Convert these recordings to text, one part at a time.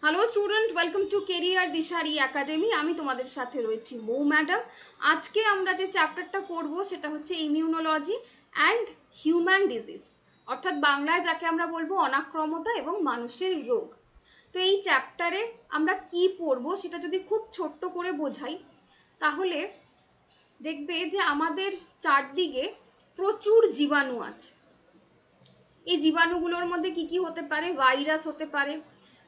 Hello student, welcome to career Dishari academy. আমি তোমাদের সাথে রয়েছি মৌ ম্যাডাম। আজকে আমরা যে চ্যাপ্টারটা করব সেটা হচ্ছে ইমিউনোলজি অ্যান্ড হিউম্যান ডিজিজ, অর্থাৎ বাংলায় যাকে আমরা বলবো অনাক্রমতা এবং মানুষের রোগ। তো এই চ্যাপ্টারে আমরা কি পড়ব সেটা যদি খুব ছোট্ট করে বোঝাই, তাহলে দেখবে যে আমাদের চারদিকে প্রচুর জীবাণু আছে। এই জীবাণুগুলোর মধ্যে কি কি হতে পারে? ভাইরাস হতে পারে,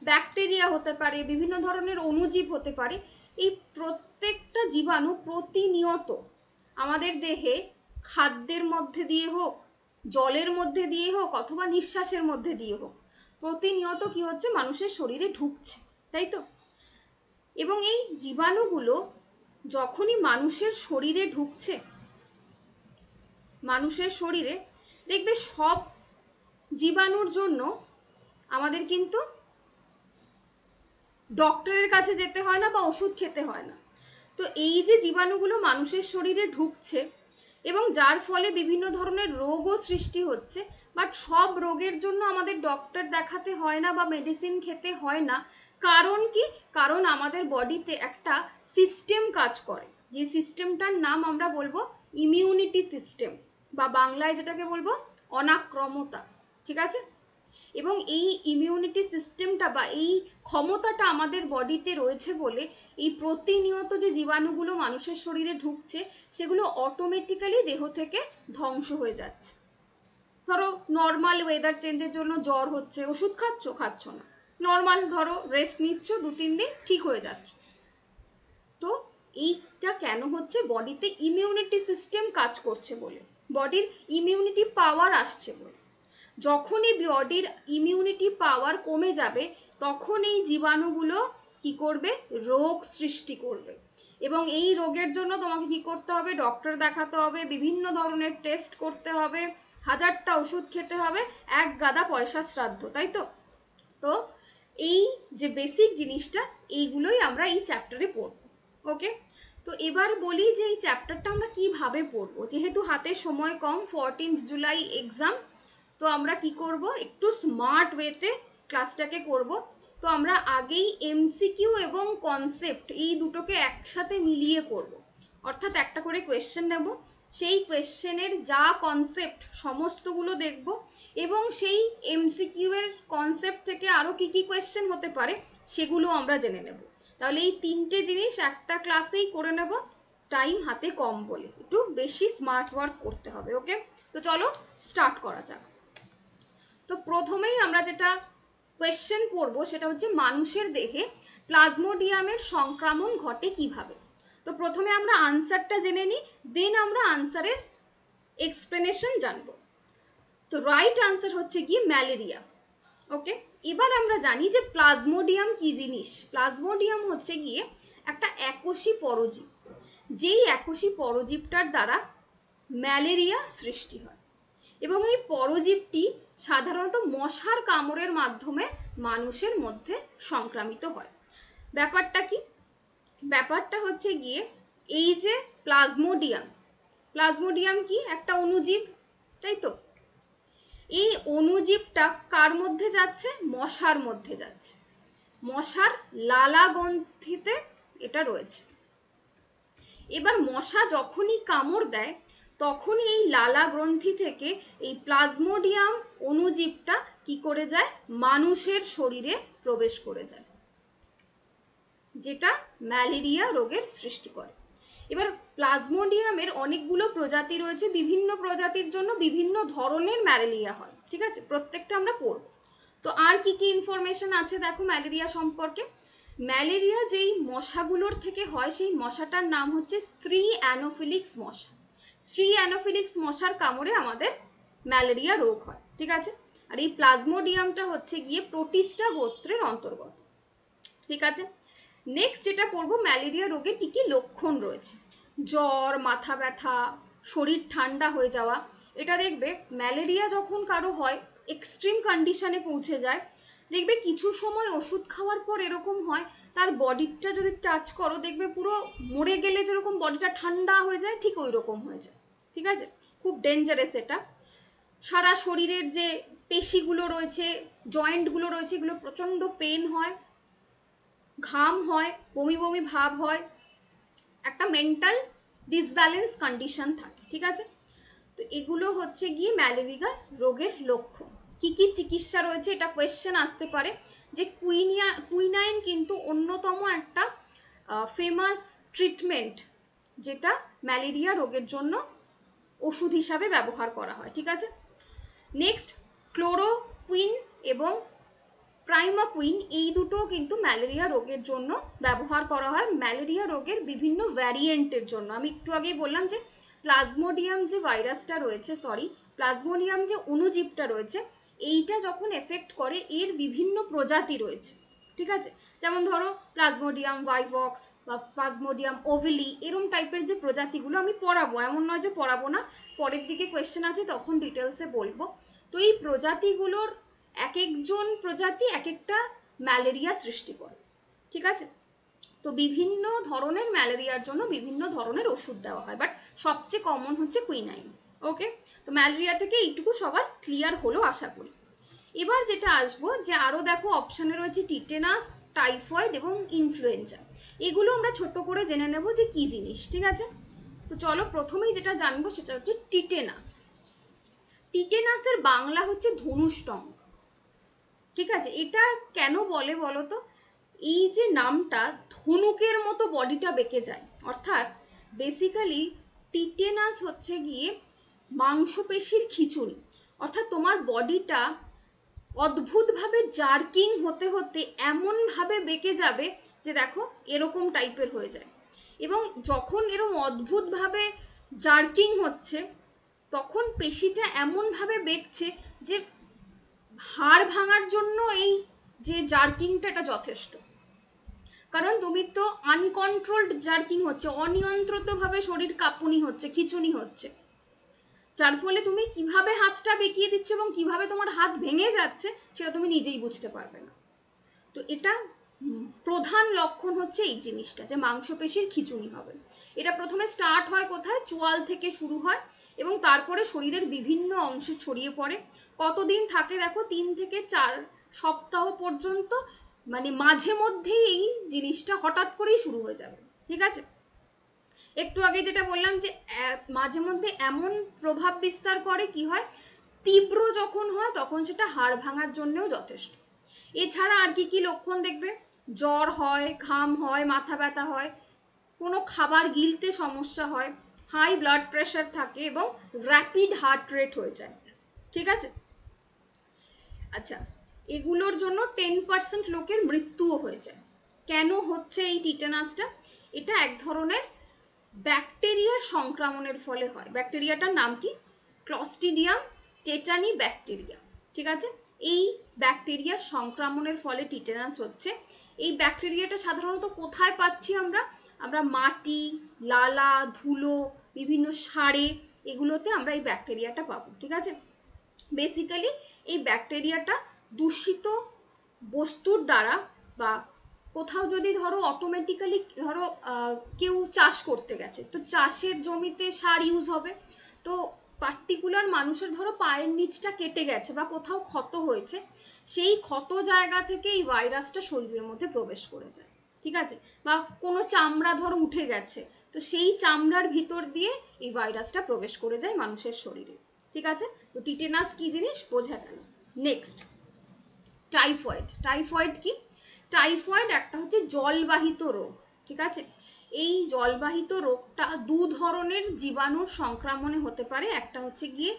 ব্যাকটেরিয়া হতে পারে, বিভিন্ন ধরনের অণুজীব হতে পারে। এই প্রত্যেকটা জীবাণু প্রতিনিয়ত আমাদের দেহে খাদ্যের মধ্যে দিয়ে হোক, জলের মধ্যে দিয়ে হোক, অথবা নিঃশ্বাসের মধ্যে দিয়ে হোক, প্রতিনিয়ত কি হচ্ছে? মানুষের শরীরে ঢুকছে, তাই তো? এবং এই জীবাণুগুলো যখনই মানুষের শরীরে ঢুকছে, মানুষের শরীরে দেখবে সব জীবাণুর জন্য আমাদের কিন্তু ডক্টরের কাছে যেতে হয় না বা ওষুধ খেতে হয় না। তো এই যে জীবাণুগুলো মানুষের শরীরে ঢুকছে এবং যার ফলে বিভিন্ন ধরনের রোগও সৃষ্টি হচ্ছে, বাট সব রোগের জন্য আমাদের ডক্টর দেখাতে হয় না বা মেডিসিন খেতে হয় না। কারণ কি? কারণ আমাদের বডিতে একটা সিস্টেম কাজ করে, যে সিস্টেমটার নাম আমরা বলবো ইমিউনিটি সিস্টেম, বা বাংলায় যেটাকে বলবো অনাক্রমতা। ঠিক আছে? এবং এই ইমিউনিটি সিস্টেমটা বা এই ক্ষমতাটা আমাদের বডিতে রয়েছে বলে এই প্রতিনিয়ত যে জীবাণুগুলো মানুষের শরীরে ঢুকছে সেগুলো অটোমেটিক্যালি দেহ থেকে ধ্বংস হয়ে যাচ্ছে। ধরো নর্মাল ওয়েদার চেঞ্জের জন্য জ্বর হচ্ছে, ওষুধ খাচ্ছ না, নর্মাল ধরো রেস্ট নিচ্ছ, 2-3 দিন ঠিক হয়ে যাচ্ছ। তো এইটা কেন হচ্ছে? বডিতে ইমিউনিটি সিস্টেম কাজ করছে বলে, বডির ইমিউনিটি পাওয়ার আসছে বলে। যখনই বডির ইমিউনিটি পাওয়ার কমে যাবে তখন এই জীবাণুগুলো কি করবে? রোগ সৃষ্টি করবে। এবং এই রোগের জন্য তোমাকে কি করতে হবে? ডক্টর দেখাতে হবে, বিভিন্ন ধরনের টেস্ট করতে হবে, 1000টা ওষুধ খেতে হবে, এক গাদা পয়সা শ্রাদ্ধ, তাই তো? তো এই যে বেসিক জিনিসটা, এইগুলোই আমরা এই চ্যাপ্টারে পড়ব। ওকে, তো এবার বলি যে এই চ্যাপ্টারটা আমরা কিভাবে পড়বো। যেহেতু হাতে সময় কম, 14 জুলাই এক্সাম, তো আমরা কি করব? একটু স্মার্ট ওয়েতে ক্লাসটাকে করব। তো আমরা আগেই এমসিকিউ এবং কনসেপ্ট এই দুটোকে একসাথে মিলিয়ে করব। অর্থাৎ একটা করে কোয়েশ্চেন নেব, সেই কোয়েশ্চেনের যা কনসেপ্ট সমস্তগুলো দেখব, এবং সেই এমসিকিউ এর কনসেপ্ট থেকে আরও কি কি কোয়েশ্চেন হতে পারে সেগুলো আমরা জেনে নেব। তাহলে এই তিনটে জিনিস একটা ক্লাসেই করে নেব, টাইম হাতে কম বলে একটু বেশি স্মার্ট ওয়ার্ক করতে হবে। ওকে, তো চলো স্টার্ট করা যাক। তো প্রথমেই আমরা যেটা কোয়েশ্চেন পড়বো সেটা হচ্ছে মানুষের দেহে প্লাজমোডিয়ামের সংক্রমণ ঘটে কিভাবে। তো প্রথমে আমরা আনসারটা জেনে নিই, দেন আমরা আনসারের এক্সপ্লেনেশন জানবো। তো রাইট আনসার হচ্ছে কি ম্যালেরিয়া। ওকে, এবার আমরা জানি যে প্লাজমোডিয়াম কি জিনিস। প্লাজমোডিয়াম হচ্ছে গিয়ে একটা একোষী পরজীব, যেই একোষী পরজীবটার দ্বারা ম্যালেরিয়া সৃষ্টি হয়। এবং এই পরজীবটি সাধারণত মশার কামড়ের মাধ্যমে মানুষের মধ্যে সংক্রামিত হয়। ব্যাপারটা কি? ব্যাপারটা হচ্ছে গিয়ে এই যে প্লাজমোডিয়াম, প্লাজমোডিয়াম কি? একটা অণুজীব, তাই তো? এই অণুজীবটা কার মধ্যে যাচ্ছে? মশার মধ্যে যাচ্ছে। মশার লালা গ্রন্থিতে এটা রয়েছে। এবার মশা যখনই কামড় দেয় তখনই এই লালা গ্রন্থি থেকে এই প্লাজমোডিয়াম অণুজীবটা কি করে যায়? মানুষের শরীরে প্রবেশ করে যায়, যেটা ম্যালেরিয়া রোগের সৃষ্টি করে। এবার প্লাজমোডিয়ামের অনেকগুলো প্রজাতি রয়েছে, বিভিন্ন প্রজাতির জন্য বিভিন্ন ধরনের ম্যালেরিয়া হয়। ঠিক আছে, প্রত্যেকটা আমরা পড়ব। তো আর কি কি ইনফরমেশন আছে দেখো ম্যালেরিয়া সম্পর্কে। ম্যালেরিয়া যেই মশাগুলোর থেকে হয় সেই মশাটার নাম হচ্ছে স্ত্রী অ্যানোফিলিক্স মশা। স্ত্রী অ্যানোফিলিক্স মশার কামড়ে আমাদের ম্যালেরিয়া রোগ হয়। ঠিক আছে, আর এই প্লাজমোডিয়ামটা হচ্ছে গিয়ে প্রোটিস্টা গোত্রের অন্তর্গত। ঠিক আছে, নেক্সট যেটা পড়বো, ম্যালেরিয়া রোগের কি কি লক্ষণ রয়েছে। জ্বর, মাথা ব্যথা, শরীর ঠান্ডা হয়ে যাওয়া। এটা দেখবে ম্যালেরিয়া যখন কারো হয়, এক্সট্রিম কন্ডিশনে পৌঁছে যায়, দেখবে কিছু সময় ওষুধ খাওয়ার পর এরকম হয় তার বডিটা যদি টাচ করো দেখবে পুরো মরে গেলে যেরকম বডিটা ঠান্ডা হয়ে যায়, ঠিক ওই রকম হয়ে যায়। ঠিক আছে, খুব ডেঞ্জারাস এটা। সারা শরীরের যে পেশিগুলো রয়েছে, জয়েন্টগুলো রয়েছে, এগুলো প্রচণ্ড পেন হয়। ঘাম হয়, বমি বমি ভাব হয়, একটা মেন্টাল ডিসব্যালেন্স কন্ডিশন থাকে, ঠিক আছে। তো এগুলো হচ্ছে গিয়ে ম্যালেরিয়া রোগের লক্ষণ। কি কি চিকিৎসা রয়েছে, এটা কোয়েশ্চেন আসতে পারে, যে কুইনাইন কিন্তু অন্যতম একটা ফেমাস ট্রিটমেন্ট, যেটা ম্যালেরিয়া রোগের জন্য ওষুধ হিসাবে ব্যবহার করা হয়, ঠিক আছে। নেক্সট, ক্লোরোকুইন এবং প্রাইমাকুইন, এই দুটো কিন্তু ম্যালেরিয়া রোগের জন্য ব্যবহার করা হয়, ম্যালেরিয়া রোগের বিভিন্ন ভ্যারিয়েন্টের জন্য। আমি একটু আগেই বললাম যে প্লাজমোডিয়াম যে ভাইরাসটা রয়েছে, প্লাজমোডিয়াম যে অণুজীবটা রয়েছে, এইটা যখন এফেক্ট করে এর বিভিন্ন প্রজাতি রয়েছে, ঠিক আছে। যেমন ধরো প্লাজমোডিয়াম ভাইভক্স বা প্লাজমোডিয়াম ওভেলি, এরম টাইপের যে প্রজাতিগুলো আমি পড়াবো, এমন নয় যে পড়াবো না, পরের দিকে কোয়েশ্চেন আছে তখন ডিটেলসে বলবো। তো এই প্রজাতিগুলোর এক একজন প্রজাতি এক একটা ম্যালেরিয়া সৃষ্টি করে, ঠিক আছে। তো বিভিন্ন ধরনের ম্যালেরিয়ার জন্য বিভিন্ন ধরনের ওষুধ দেওয়া হয়, বাট সবচেয়ে কমন হচ্ছে কুইনাইন। ওকে, তো ম্যালেরিয়া থেকে এইটুকু সবার ক্লিয়ার হলো আশা করি। এবার যেটা আসবো, যে আরো দেখো অপশানে রয়েছে টিটেনাস, টাইফয়েড এবং ইনফ্লুয়েঞ্জা। এগুলো আমরা ছোট করে জেনে নেব যে কি জিনিস, ঠিক আছে। তো চলো প্রথমেই যেটা জানবো সেটা হচ্ছে টিটেনাস। টিটেনাসের বাংলা হচ্ছে ধনুষ্টঙ্গ, ঠিক আছে। এটা কেন বলে বলো তো, এই যে নামটা, ধনুকের মতো বডিটা বেঁকে যায়, অর্থাৎ বেসিক্যালি টিটেনাস হচ্ছে গিয়ে মাংসপেশির খিঁচুনি, অর্থাৎ তোমার বডিটা অদ্ভুতভাবে জার্কিং হতে হতে এমনভাবে বেঁকে যাবে যে দেখো এরকম টাইপের হয়ে যায়। এবং যখন এরকম অদ্ভুতভাবে জার্কিং হচ্ছে, তখন পেশিটা এমনভাবে বেঁকছে যে হাড় ভাঙার জন্য এই যে জার্কিংটা, এটা যথেষ্ট। কারণ তুমি তো আনকন্ট্রোলড জার্কিং হচ্ছে, অনিয়ন্ত্রিতভাবে শরীর কাঁপুনি হচ্ছে, খিঁচুনি হচ্ছে, যার ফলে তুমি কিভাবে হাতটা বেঁকিয়ে দিচ্ছ এবং কিভাবে তোমার হাত ভেঙে যাচ্ছে সেটা তুমি নিজেই বুঝতে পারবে না। তো এটা প্রধান লক্ষণ হচ্ছে এই জিনিসটা, যে মাংসপেশির খিঁচুনি হবে। এটা প্রথমে স্টার্ট হয় কোথায়, চোয়াল থেকে শুরু হয় এবং তারপরে শরীরের বিভিন্ন অংশে ছড়িয়ে পড়ে। কতদিন থাকে দেখো, 3 থেকে 4 সপ্তাহ পর্যন্ত, মানে মাঝে মধ্যেই এই জিনিসটা হঠাৎ করেই শুরু হয়ে যাবে, ঠিক আছে। একটু আগে যেটা বললাম যে মাঝে মধ্যে এমন প্রভাব বিস্তার করে, কি হয়, তীব্র যখন হয় তখন সেটা হাড় ভাঙার জন্যও যথেষ্ট। এছাড়া আর কি কি লক্ষণ দেখবে, জ্বর হয়, ঘাম হয়, মাথা ব্যথা হয়, কোনো খাবার গিলতে সমস্যা হয়, হাই ব্লাড প্রেশার থাকে এবং র্যাপিড হার্ট রেট হয়ে যায়, ঠিক আছে। আচ্ছা, এগুলোর জন্য 10% লোকের মৃত্যুও হয়ে যায়। কেন হচ্ছে এই টিটেনাসটা, এটা এক ধরনের ব্যাকটেরিয়ার সংক্রমণের ফলে হয়। ব্যাকটেরিয়াটার নাম কি, ক্লস্ট্রিডিয়াম টেটানি ব্যাকটেরিয়া, ঠিক আছে। এই ব্যাকটেরিয়ার সংক্রমণের ফলে টিটেনাস হচ্ছে। এই ব্যাকটেরিয়াটা সাধারণত কোথায় পাচ্ছি আমরা মাটি, লালা, ধুলো, বিভিন্ন সারে, এগুলোতে আমরা এই ব্যাকটেরিয়াটা পাবো, ঠিক আছে। বেসিক্যালি এই ব্যাকটেরিয়াটা দূষিত বস্তুর দ্বারা, বা কোথাও যদি ধরো অটোমেটিক্যালি ধরো কেউ চাষ করতে গেছে, তো চাষের জমিতে সার ইউজ হবে, তো পার্টিকুলার মানুষের ধরো পায়ের নিচটা কেটে গেছে বা কোথাও ক্ষত হয়েছে, সেই ক্ষত জায়গা থেকে এই ভাইরাসটা শরীরের মধ্যে প্রবেশ করে যায়, ঠিক আছে। বা কোনো চামড়া ধরো উঠে গেছে, তো সেই চামড়ার ভিতর দিয়ে এই ভাইরাসটা প্রবেশ করে যায় মানুষের শরীরে, ঠিক আছে। তো টিটেনাস কি জিনিস বোঝা গেল। Next, typhoid. টাইফয়েড কি, টাইফয়েড একটা হচ্ছে জলবাহিত রোগ, ঠিক আছে। এই জলবাহিত রোগটা 2 ধরনের জীবাণুর সংক্রমণে হতে পারে, একটা হচ্ছে গিয়ে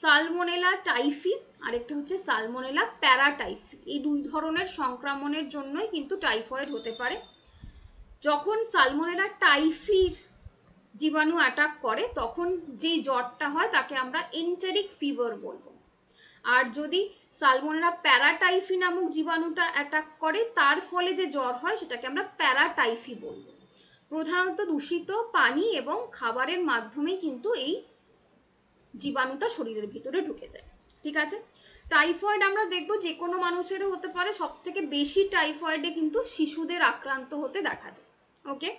সালমোনেলা টাইফি, আর একটা হচ্ছে সালমোনেলা প্যারাটাইফি। এই 2 ধরনের সংক্রমণের জন্যই কিন্তু টাইফয়েড হতে পারে। যখন সালমোনেলা টাইফির জীবাণু অ্যাটাক করে, তখন যে জ্বরটা হয় তাকে আমরা এন্টেরিক ফিভার বলবো। আর যদি সালমোনেলা প্যারাটাইফি নামক জীবাণুটা অ্যাটাক করে, তার ফলে যে জ্বর হয় সেটাকে আমরা প্যারাটাইফি বলবো। প্রধানত দূষিত পানি এবং খাবারের মাধ্যমেই কিন্তু এই জীবাণুটা শরীরের ভিতরে ঢুকে যায়, ঠিক আছে। টাইফয়েড আমরা দেখবো যে কোনো মানুষেরও হতে পারে, সব থেকে বেশি টাইফয়েডে কিন্তু শিশুদের আক্রান্ত হতে দেখা যায়, ওকে।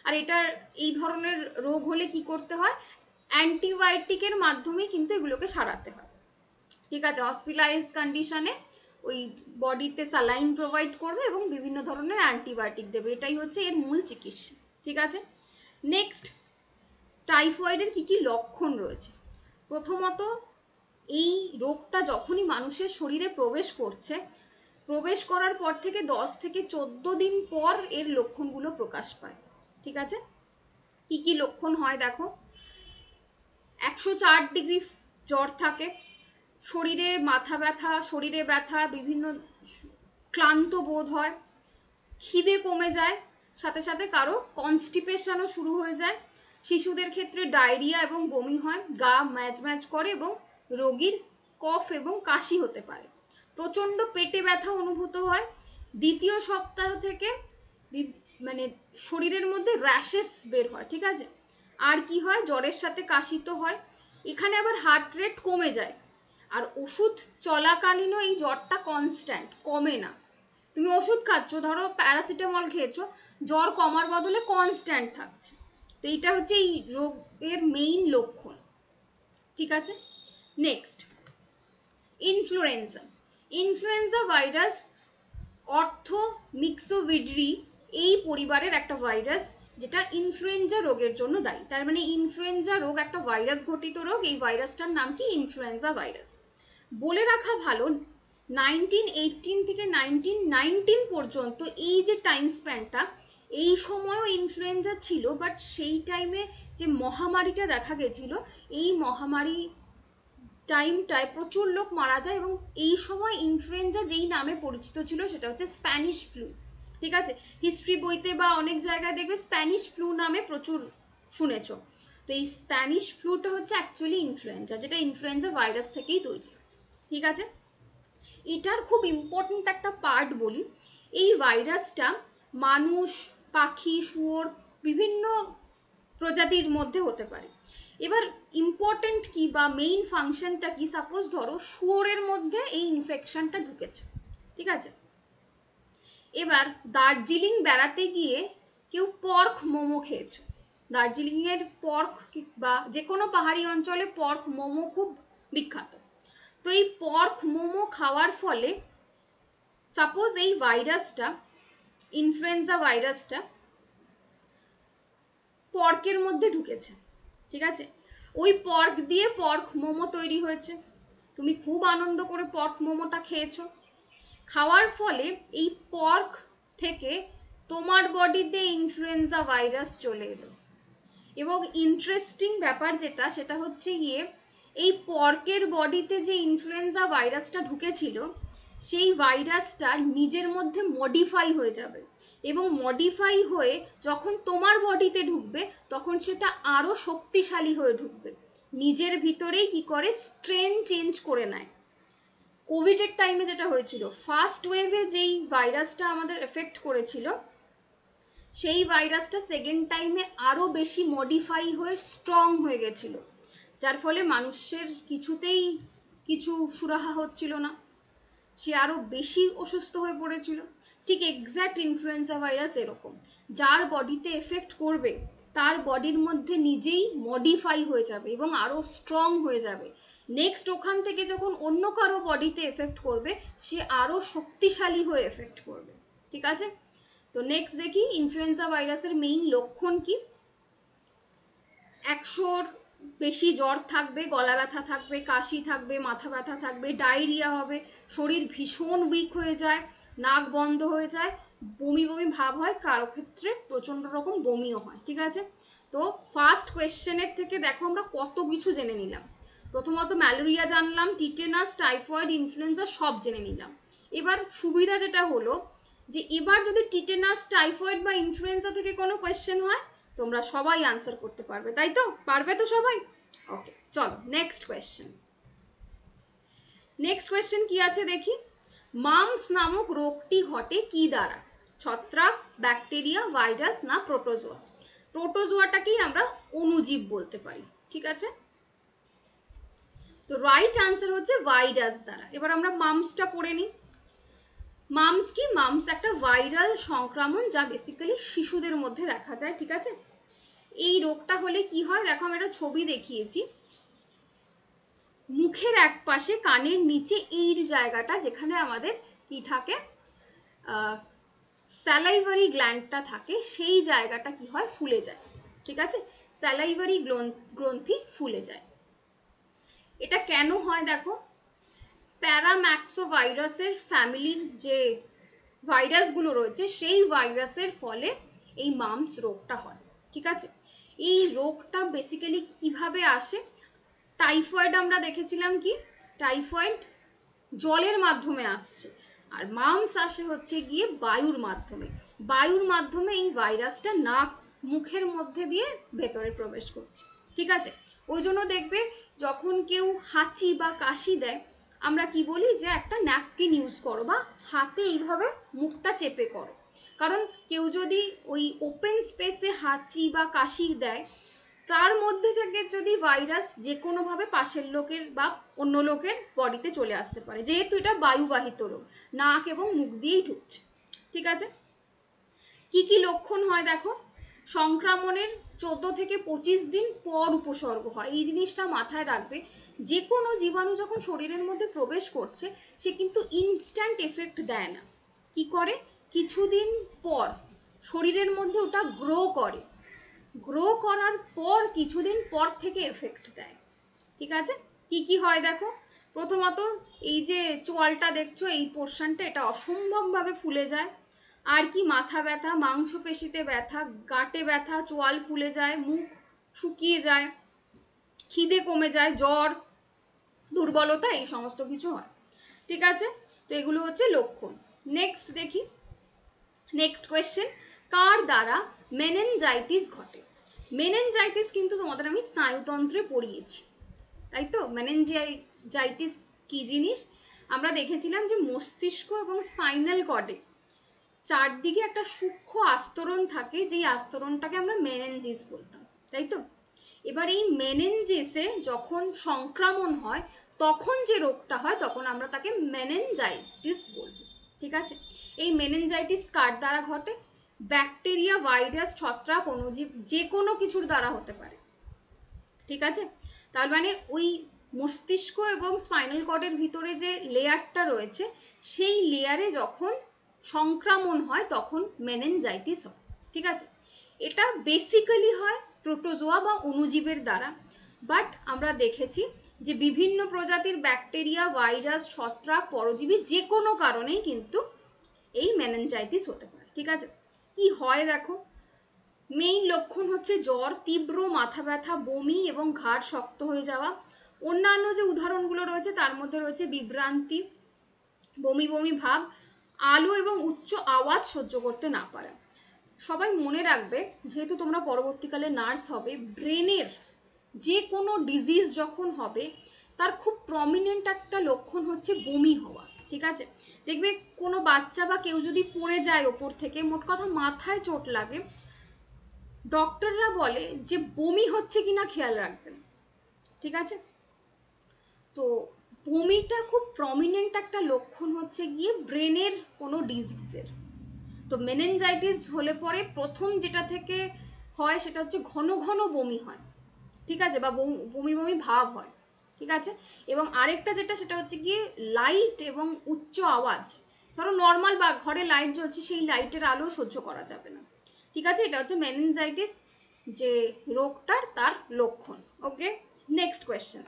আর এটার এই ধরনের রোগ হলে কি করতে হয়, অ্যান্টিবায়োটিকের মাধ্যমে কিন্তু এগুলোকে সারাতে হয়, ঠিক আছে। হসপিটালাইজ কন্ডিশনে ওই বডিতে স্যালাইন প্রোভাইড করবে এবং বিভিন্ন ধরনের অ্যান্টিবায়োটিক দেবে, এটাই হচ্ছে এর মূল চিকিৎসা। ঠিক আছে, নেক্সট, টাইফয়েডের কি কি লক্ষণ রয়েছে। প্রথমত, এই রোগটা যখনই মানুষের শরীরে প্রবেশ করছে, প্রবেশ করার পর থেকে 10 থেকে 14 দিন পর এর লক্ষণগুলো প্রকাশ পায়। ঠিক আছে, কি কি লক্ষণ হয় দেখো। 104 ডিগ্রি জ্বর থাকে, শরীরে মাথা ব্যথা, শরীরে ব্যথা, বিভিন্ন ক্লান্ত বোধ হয়, খিদে কমে যায়, সাথে সাথে কারো কনস্টিপেশনও শুরু হয়ে যায়, শিশুদের ক্ষেত্রে ডায়রিয়া এবং বমি হয়, গা ম্যাজ ম্যাজ করে এবং রোগীর কফ এবং কাশি হতে পারে, প্রচণ্ড পেটে ব্যথা অনুভূত হয়, দ্বিতীয় সপ্তাহ থেকে মানে শরীরের মধ্যে র্যাশেস বের হয়। ঠিক আছে, আর কি হয়, জ্বরের সাথে কাশি তো হয়, এখানে আবার হার্ট রেট কমে যায়, আর ওষুধ চলাকালীনও এই জ্বরটা কনস্ট্যান্ট, কমে না। তুমি ওষুধ খাচ্ছ, ধরো প্যারাসিটামল খেয়েছো, জ্বর কমার বদলে কনস্ট্যান্ট থাকছে। তো এইটা হচ্ছে এই রোগের মেইন লক্ষণ। ঠিক আছে, নেক্সট, ইনফ্লুয়েঞ্জা। ইনফ্লুয়েঞ্জা ভাইরাস অর্থোমিক্সোভিডরি এই পরিবারের একটা ভাইরাস, যেটা ইনফ্লুয়েঞ্জা রোগের জন্য দায়ী। তার মানে ইনফ্লুয়েঞ্জা রোগ একটা ভাইরাস ঘটিত রোগ, এই ভাইরাসটার নাম কি, ইনফ্লুয়েঞ্জা ভাইরাস। বলে রাখা ভালো, 1918 থেকে 1919 পর্যন্ত এই যে টাইম স্প্যানটা, এই সময়ও ইনফ্লুয়েঞ্জা ছিল, বাট সেই টাইমে যে মহামারীটা দেখা গেছিল, এই মহামারী টাইমটায় প্রচুর লোক মারা যায়, এবং এই সময় ইনফ্লুয়েঞ্জা যেই নামে পরিচিত ছিল সেটা হচ্ছে স্প্যানিশ ফ্লু। ঠিক আছে, হিস্ট্রি বইতে বা অনেক জায়গায় দেখবে স্প্যানিশ ফ্লু নামে প্রচুর শুনেছ। তো এই স্প্যানিশ ফ্লুটা হচ্ছে অ্যাকচুয়ালি ইনফ্লুয়েঞ্জা, যেটা ইনফ্লুয়েঞ্জা ভাইরাস থেকেই তৈরি। ঠিক আছে, এটার খুব ইম্পর্টেন্ট একটা পার্ট বলি, এই ভাইরাসটা মানুষ, পাখি, শুয়োর, বিভিন্ন প্রজাতির মধ্যে হতে পারে। এবার ইম্পর্টেন্ট কি বা মেইন ফাংশনটা কি, সাপোজ ধরো শুয়োরের মধ্যে এই ইনফেকশনটা ঢুকেছে। ঠিক আছে, এবার দার্জিলিং বেড়াতে গিয়ে কেউ পর্ক মোমো খেয়েছো, দার্জিলিংয়ের পর্ক বা যে কোনো পাহাড়ি অঞ্চলে পর্ক মোমো খুব বিখ্যাত। তো এই পর্ক মোমো খাওয়ার ফলে সাপোজ এই ভাইরাসটা, ইনফ্লুয়েঞ্জা ভাইরাসটা পর্কের মধ্যে ঢুকেছে। ঠিক আছে, ওই পর্ক দিয়ে পর্ক মোমো তৈরি হয়েছে, তুমি খুব আনন্দ করে পর্ক মোমোটা খেয়েছো, খাওয়ার ফলে এই পর্ক থেকে তোমার বডিতে ইনফ্লুয়েঞ্জা ভাইরাস চলে এলো। এবং ইন্টারেস্টিং ব্যাপার যেটা, সেটা হচ্ছে গিয়ে এই পর্কের বডিতে যে ইনফ্লুয়েঞ্জা ভাইরাসটা ঢুকেছিল, সেই ভাইরাসটা নিজের মধ্যে মডিফাই হয়ে যাবে, এবং মডিফাই হয়ে যখন তোমার বডিতে ঢুকবে তখন সেটা আরও শক্তিশালী হয়ে ঢুকবে, নিজের ভিতরেই কি করে স্ট্রেন চেঞ্জ করে নেয়। কোভিডের টাইমে যেটা হয়েছিল, ফার্স্ট ওয়েভে যেই ভাইরাসটা আমাদের এফেক্ট করেছিল, সেই ভাইরাসটা সেকেন্ড টাইমে আরও বেশি মডিফাই হয়ে স্ট্রং হয়ে গেছিল, যার ফলে মানুষের কিছুতেই কিছু সুরাহা হচ্ছিল না, সে আরও বেশি অসুস্থ হয়ে পড়েছিল। ঠিক এক্স্যাক্ট ইনফ্লুয়েঞ্জা ভাইরাস এরকম, যার বডিতে এফেক্ট করবে তার বডির মধ্যে নিজেই মডিফাই হয়ে যাবে এবং আরও স্ট্রং হয়ে যাবে, নেক্সট ওখান থেকে যখন অন্য কারো বডিতে এফেক্ট করবে সে আরও শক্তিশালী হয়ে এফেক্ট করবে। ঠিক আছে, তো নেক্সট দেখি ইনফ্লুয়েঞ্জা ভাইরাসের মেইন লক্ষণ কি। 100-র বেশি জ্বর থাকবে, গলা ব্যথা থাকবে, কাশি থাকবে, মাথা ব্যথা থাকবে, ডায়রিয়া হবে, শরীর ভীষণ উইক হয়ে যায়, নাক বন্ধ হয়ে যায়, বমি বমি ভাব হয়, কারো ক্ষেত্রে প্রচণ্ড রকম বমিও হয়। ঠিক আছে, তো ফার্স্ট কোয়েশ্চেনের থেকে দেখো আমরা কত কিছু জেনে নিলাম। প্রথমত ম্যালেরিয়া জানলাম, টিটেনাস, টাইফয়েড, ইনফ্লুয়েঞ্জা সব জেনে নিলাম। এবার সুবিধা যেটা হলো যে এবার যদি টিটেনাস, টাইফয়েড বা ইনফ্লুয়েঞ্জা থেকে কোনো কোয়েশ্চেন হয় তোমরা সবাই আনসার করতে পারবে, তাই তো? পারবে তো সবাই? ওকে, চলো নেক্সট কোয়েশ্চেন। নেক্সট কোয়েশ্চেন কি আছে দেখি। মাম্পস নামক রোগটি ঘটে কি দ্বারা? ছত্রাক, ব্যাকটেরিয়া, ভাইরাস না প্রোটোজোয়া? প্রোটোজোয়াটাকেই আমরা অণুজীব বলতে পারি। ঠিক আছে, তো রাইট আনসার হচ্ছে ভাইরাস দ্বারা। এবার আমরা মাম্পসটা পড়ে নিই। মাম্পস কি? মাম্পস একটা ভাইরাল সংক্রমণ যা বেসিক্যালি শিশুদের মধ্যে দেখা যায়। ঠিক আছে, এই রোগটা হলে কি হয় দেখো, আমি একটা ছবি দেখিয়েছি, মুখের এক পাশে কানের নিচে এই জায়গাটা যেখানে আমাদের কি থাকে, স্যালাইভারি গ্ল্যান্ডটা থাকে, সেই জায়গাটা কি হয়, ফুলে যায়। ঠিক আছে, স্যালাইভারি গ্রন্থি ফুলে যায়। এটা কেন হয় দেখো, প্যারাম্যাক্সোভাইরাসের ফ্যামিলির যে ভাইরাসগুলো রয়েছে সেই ভাইরাসের ফলে এই মাম্পস রোগটা হয়। ঠিক আছে, এই রোগটা বেসিক্যালি কিভাবে আসে, টাইফয়েড আমরা দেখেছিলাম কি, টাইফয়েড জলের মাধ্যমে আসছে, আর মাম্পস আসে হচ্ছে গিয়ে বায়ুর মাধ্যমে। বায়ুর মাধ্যমে এই ভাইরাসটা নাক মুখের মধ্যে দিয়ে ভেতরে প্রবেশ করছে। ঠিক আছে, ওই জন্য দেখবে যখন কেউ হাঁচি বা কাশি দেয়, আমরা কি বলি যে একটা ন্যাপকিন ইউজ করো বা হাতে এইভাবে মুখটা চেপে করো। কারণ কেউ যদি ওই ওপেন স্পেসে হাঁচি বা কাশি দেয়, তার মধ্যে থেকে যদি ভাইরাস যে কোনোভাবে পাশের লোকের বা অন্য লোকের বডিতে চলে আসতে পারে, যেহেতু এটা বায়ুবাহিত রোগ, নাক এবং মুখ দিয়েই ঢুকছে। ঠিক আছে, কি কি লক্ষণ হয় দেখো, সংক্রমণের 14 থেকে 25 দিন পর উপসর্গ হয়। এই জিনিসটা মাথায় রাখবে, যে কোনো জীবাণু যখন শরীরের মধ্যে প্রবেশ করছে সে কিন্তু ইনস্ট্যান্ট এফেক্ট দেয় না, কি করে, কিছুদিন পর শরীরের মধ্যে ওটা গ্রো করার পর কিছুদিন পর থেকে এফেক্ট দেয়। ঠিক আছে, কি কি হয় দেখো, প্রথমত এই যে চোয়ালটা দেখছো, এই পোর্শনটা এটা অসম্ভবভাবে ফুলে যায়। আর কি, মাথা ব্যথা, মাংসপেশিতে ব্যথা, গাঁটে ব্যথা, চোয়াল ফুলে যায়, মুখ শুকিয়ে যায়, খিদে কমে যায়, জ্বর, দুর্বলতা, এই সমস্ত কিছু হয়। ঠিক আছে, তো এগুলো হচ্ছে লক্ষণ। নেক্সট দেখি, নেক্সট কোয়েশ্চেন, কার দ্বারা মেনেনজাইটিস ঘটে? মেনেনজাইটিস কিন্তু তোমাদের আমি স্নায়ুতন্ত্রে পড়িয়েছি, তাই তো। মেনেনজাইটিস কি জিনিস, আমরা দেখেছিলাম যে মস্তিষ্ক এবং স্পাইনাল কর্ডে চারদিকে একটা সূক্ষ্ম আস্তরণ থাকে, যেই আস্তরণটাকে আমরা মেনেনজিস বলতাম, তাই তো। এবার এই মেনেনজিসে যখন সংক্রমণ হয়, তখন যে রোগটা হয়, তখন আমরা তাকে মেনেনজাইটিস বলবো। ঠিক আছে, এই মেনেনজাইটিস কার দ্বারা ঘটে? ব্যাকটেরিয়া, ভাইরাস, ছত্রাক, অণুজীব, যে কোনো কিছুর দ্বারা হতে পারে। ঠিক আছে, তার মানে ওই মস্তিষ্ক এবং স্পাইনাল কর্ডের ভিতরে যে লেয়ারটা রয়েছে, সেই লেয়ারে যখন সংক্রমণ হয় তখন মেনেনজাইটিস হয়। ঠিক আছে, এটা বেসিক্যালি হয় প্রোটোজোয়া বা অণুজীবের দ্বারা, বাট আমরা দেখেছি যে বিভিন্ন প্রজাতির ব্যাকটেরিয়া, ভাইরাস, ছত্রাক, পরজীবী, যে কোনো কারণেই কিন্তু এই মেনেনজাইটিস হতে পারে। ঠিক আছে, কি হয় দেখো, মেইন লক্ষণ হচ্ছে জ্বর, তীব্র মাথা ব্যথা, বমি এবং ঘাড় শক্ত হয়ে যাওয়া। অন্যান্য যে উদাহরণগুলো রয়েছে তার মধ্যে রয়েছে বিভ্রান্তি, বমি বমি ভাব, আলো এবং উচ্চ আওয়াজ সহ্য করতে না পারা। সবাই মনে রাখবে, যেহেতু তোমরা পরবর্তীকালে নার্স হবে, ব্রেনের যে কোনো ডিজিজ যখন হবে তার খুব প্রমিনেন্ট একটা লক্ষণ হচ্ছে বমি হওয়া। ঠিক আছে, দেখবে কোনো বাচ্চা বা কেউ যদি পড়ে যায় ওপর থেকে, মোট কথা মাথায় চোট লাগে, ডক্টররা বলে যে বমি হচ্ছে কিনা খেয়াল রাখবেন। ঠিক আছে, তো বমিটা খুব প্রমিনেন্ট একটা লক্ষণ হচ্ছে গিয়ে ব্রেনের কোনো ডিজিজের। তো মেনেনজাইটিস হলে পরে প্রথম যেটা থেকে হয় সেটা হচ্ছে ঘন ঘন বমি হয়। ঠিক আছে, বা বমি বমি ভাব হয়। ঠিক আছে, এবং আরেকটা যেটা, সেটা হচ্ছে গিয়ে লাইট এবং উচ্চ আওয়াজ। ধরো নর্মাল বা ঘরে লাইট জ্বলছে, সেই লাইটের আলো সহ্য করা যাবে না। ঠিক আছে, এটা হচ্ছে মেনেনজাইটিস যে রোগটার তার লক্ষণ। ওকে, নেক্সট কোয়েশ্চেন,